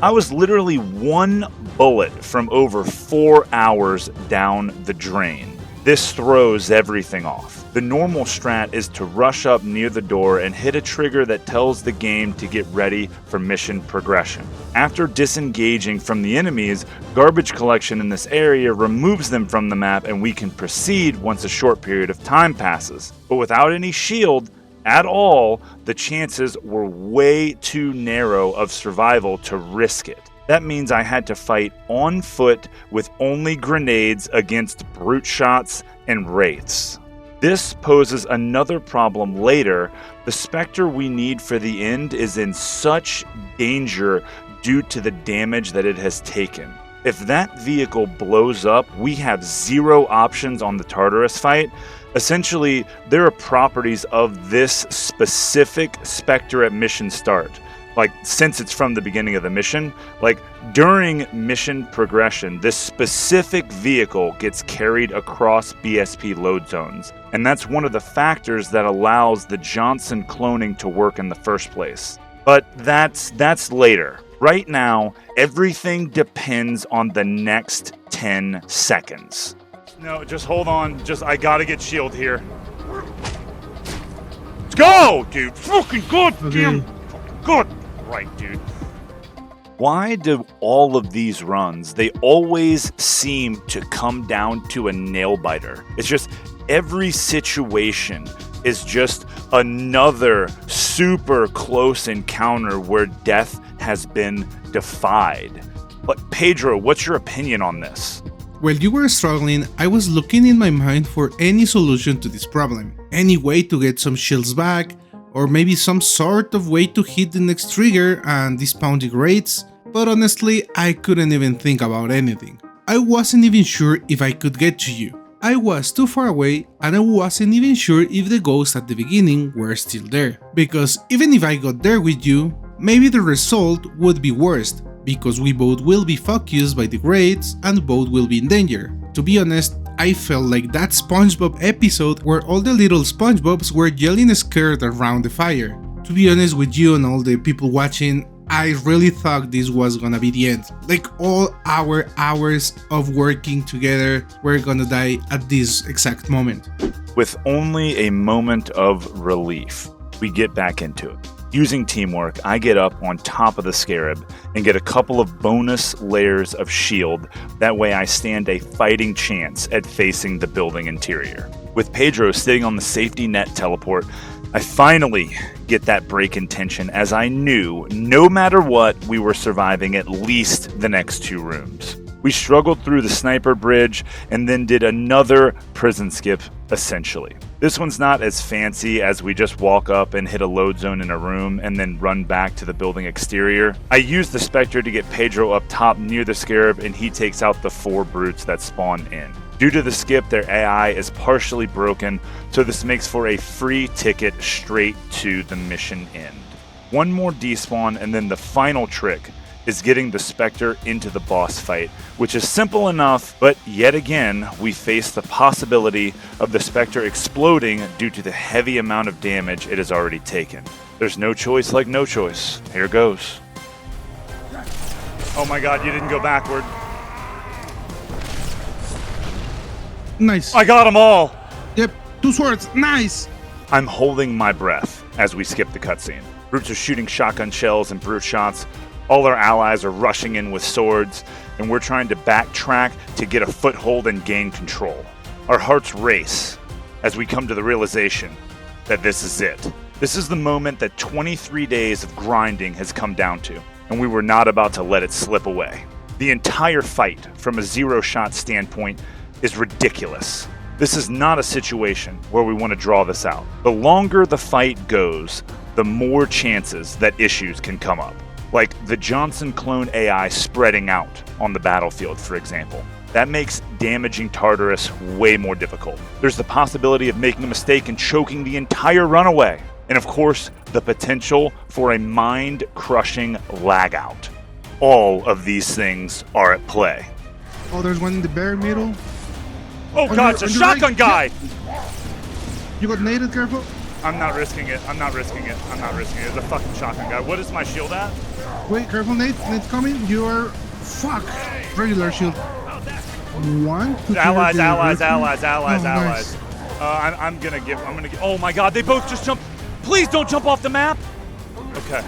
I was literally one bullet from over 4 hours down the drain. This throws everything off. The normal strat is to rush up near the door and hit a trigger that tells the game to get ready for mission progression. After disengaging from the enemies, garbage collection in this area removes them from the map and we can proceed once a short period of time passes. But without any shield at all, the chances were way too narrow of survival to risk it. That means I had to fight on foot with only grenades against brute shots and wraiths. This poses another problem later. The Spectre we need for the end is in such danger due to the damage that it has taken. If that vehicle blows up, we have zero options on the Tartarus fight. Essentially, there are properties of this specific Spectre at mission start. Like, since it's from the beginning of the mission, like, during mission progression, this specific vehicle gets carried across BSP load zones. And that's one of the factors that allows the Johnson cloning to work in the first place. But that's later. Right now, everything depends on the next 10 seconds. No, just hold on. I gotta get shield here. Let's go, dude. Fucking goddamn. Good. Right, dude. Why do all of these runs, they always seem to come down to a nail biter? It's just every situation is just another super close encounter where death has been defied. But Pedro, what's your opinion on this? While you were struggling, I was looking in my mind for any solution to this problem. Any way to get some shields back, or maybe some sort of way to hit the next trigger and despawn the raids, but honestly, I couldn't even think about anything. I wasn't even sure if I could get to you. I was too far away and I wasn't even sure if the ghosts at the beginning were still there. Because even if I got there with you, maybe the result would be worse, because we both will be focused by the raids and both will be in danger. To be honest, I felt like that SpongeBob episode where all the little SpongeBobs were yelling scared around the fire. To be honest with you and all the people watching, I really thought this was gonna be the end. Like all our hours of working together were gonna die at this exact moment. With only a moment of relief, we get back into it. Using teamwork, I get up on top of the Scarab and get a couple of bonus layers of shield. That way I stand a fighting chance at facing the building interior. With Pedro sitting on the safety net teleport, I finally get that break in tension, as I knew no matter what, we were surviving at least the next 2 rooms. We struggled through the sniper bridge and then did another prison skip, essentially. This one's not as fancy as we just walk up and hit a load zone in a room and then run back to the building exterior. I use the Spectre to get Pedro up top near the Scarab, and he takes out the 4 brutes that spawn in. Due to the skip, their AI is partially broken, so this makes for a free ticket straight to the mission end. One more despawn, and then the final trick is getting the Spectre into the boss fight, which is simple enough, but yet again, we face the possibility of the Spectre exploding due to the heavy amount of damage it has already taken. There's no choice like no choice. Here goes. Oh my god, you didn't go backward. Nice. I got them all! Yep, 2 swords, nice! I'm holding my breath as we skip the cutscene. Brutes are shooting shotgun shells and brute shots. All our allies are rushing in with swords, and we're trying to backtrack to get a foothold and gain control. Our hearts race as we come to the realization that this is it. This is the moment that 23 days of grinding has come down to, and we were not about to let it slip away. The entire fight, from a zero-shot standpoint, is ridiculous. This is not a situation where we want to draw this out. The longer the fight goes, the more chances that issues can come up. Like the Johnson clone AI spreading out on the battlefield, for example. That makes damaging Tartarus way more difficult. There's the possibility of making a mistake and choking the entire runaway. And of course, the potential for a mind-crushing lag-out. All of these things are at play. Oh, there's one in the bare middle. Oh god, it's a shotgun guy! You got naded, careful. I'm not risking it. I'm not risking it. I'm not risking it. It's a fucking shotgun guy. What is my shield at? Wait, careful, Nate. Nate's coming. You are... Fuck. Regular shield. 1, 2, 3. Allies. Nice. I'm gonna give... Oh my god, they both just jumped. Please don't jump off the map. Okay.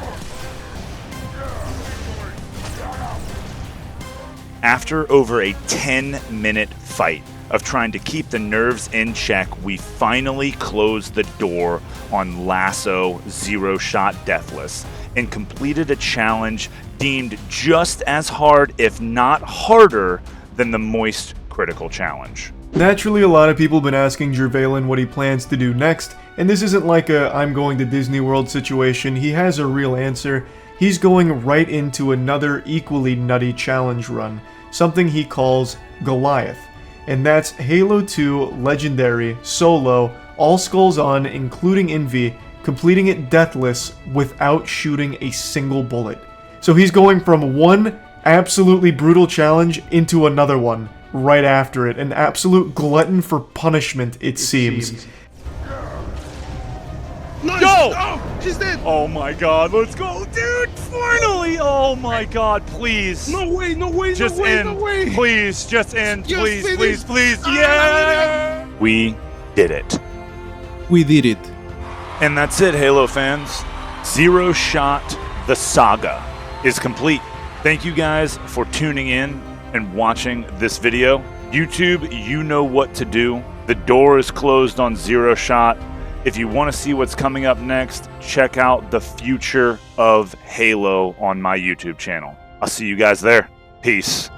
After over a 10-minute fight of trying to keep the nerves in check, we finally closed the door on LASO Zero Shot Deathless and completed a challenge deemed just as hard, if not harder, than the Moist Critical Challenge. Naturally, a lot of people have been asking Jervalin what he plans to do next, and this isn't like a I'm going to Disney World situation. He has a real answer. He's going right into another equally nutty challenge run, something he calls Goliath. And that's Halo 2 Legendary Solo, all skulls on, including Envy, completing it deathless without shooting a single bullet. So he's going from one absolutely brutal challenge into another one right after it, an absolute glutton for punishment, it seems. Nice. Go! Oh, she's dead! Oh my god, let's go, dude! Finally! Oh my god, please! No way, no way, just no way, end. no way! Please, just end, Just please, finish. please, please, yeah! We did it. We did it. And that's it, Halo fans. Zero Shot, the saga, is complete. Thank you guys for tuning in and watching this video. YouTube, you know what to do. The door is closed on Zero Shot. If you want to see what's coming up next, check out the future of Halo on my YouTube channel. I'll see you guys there. Peace.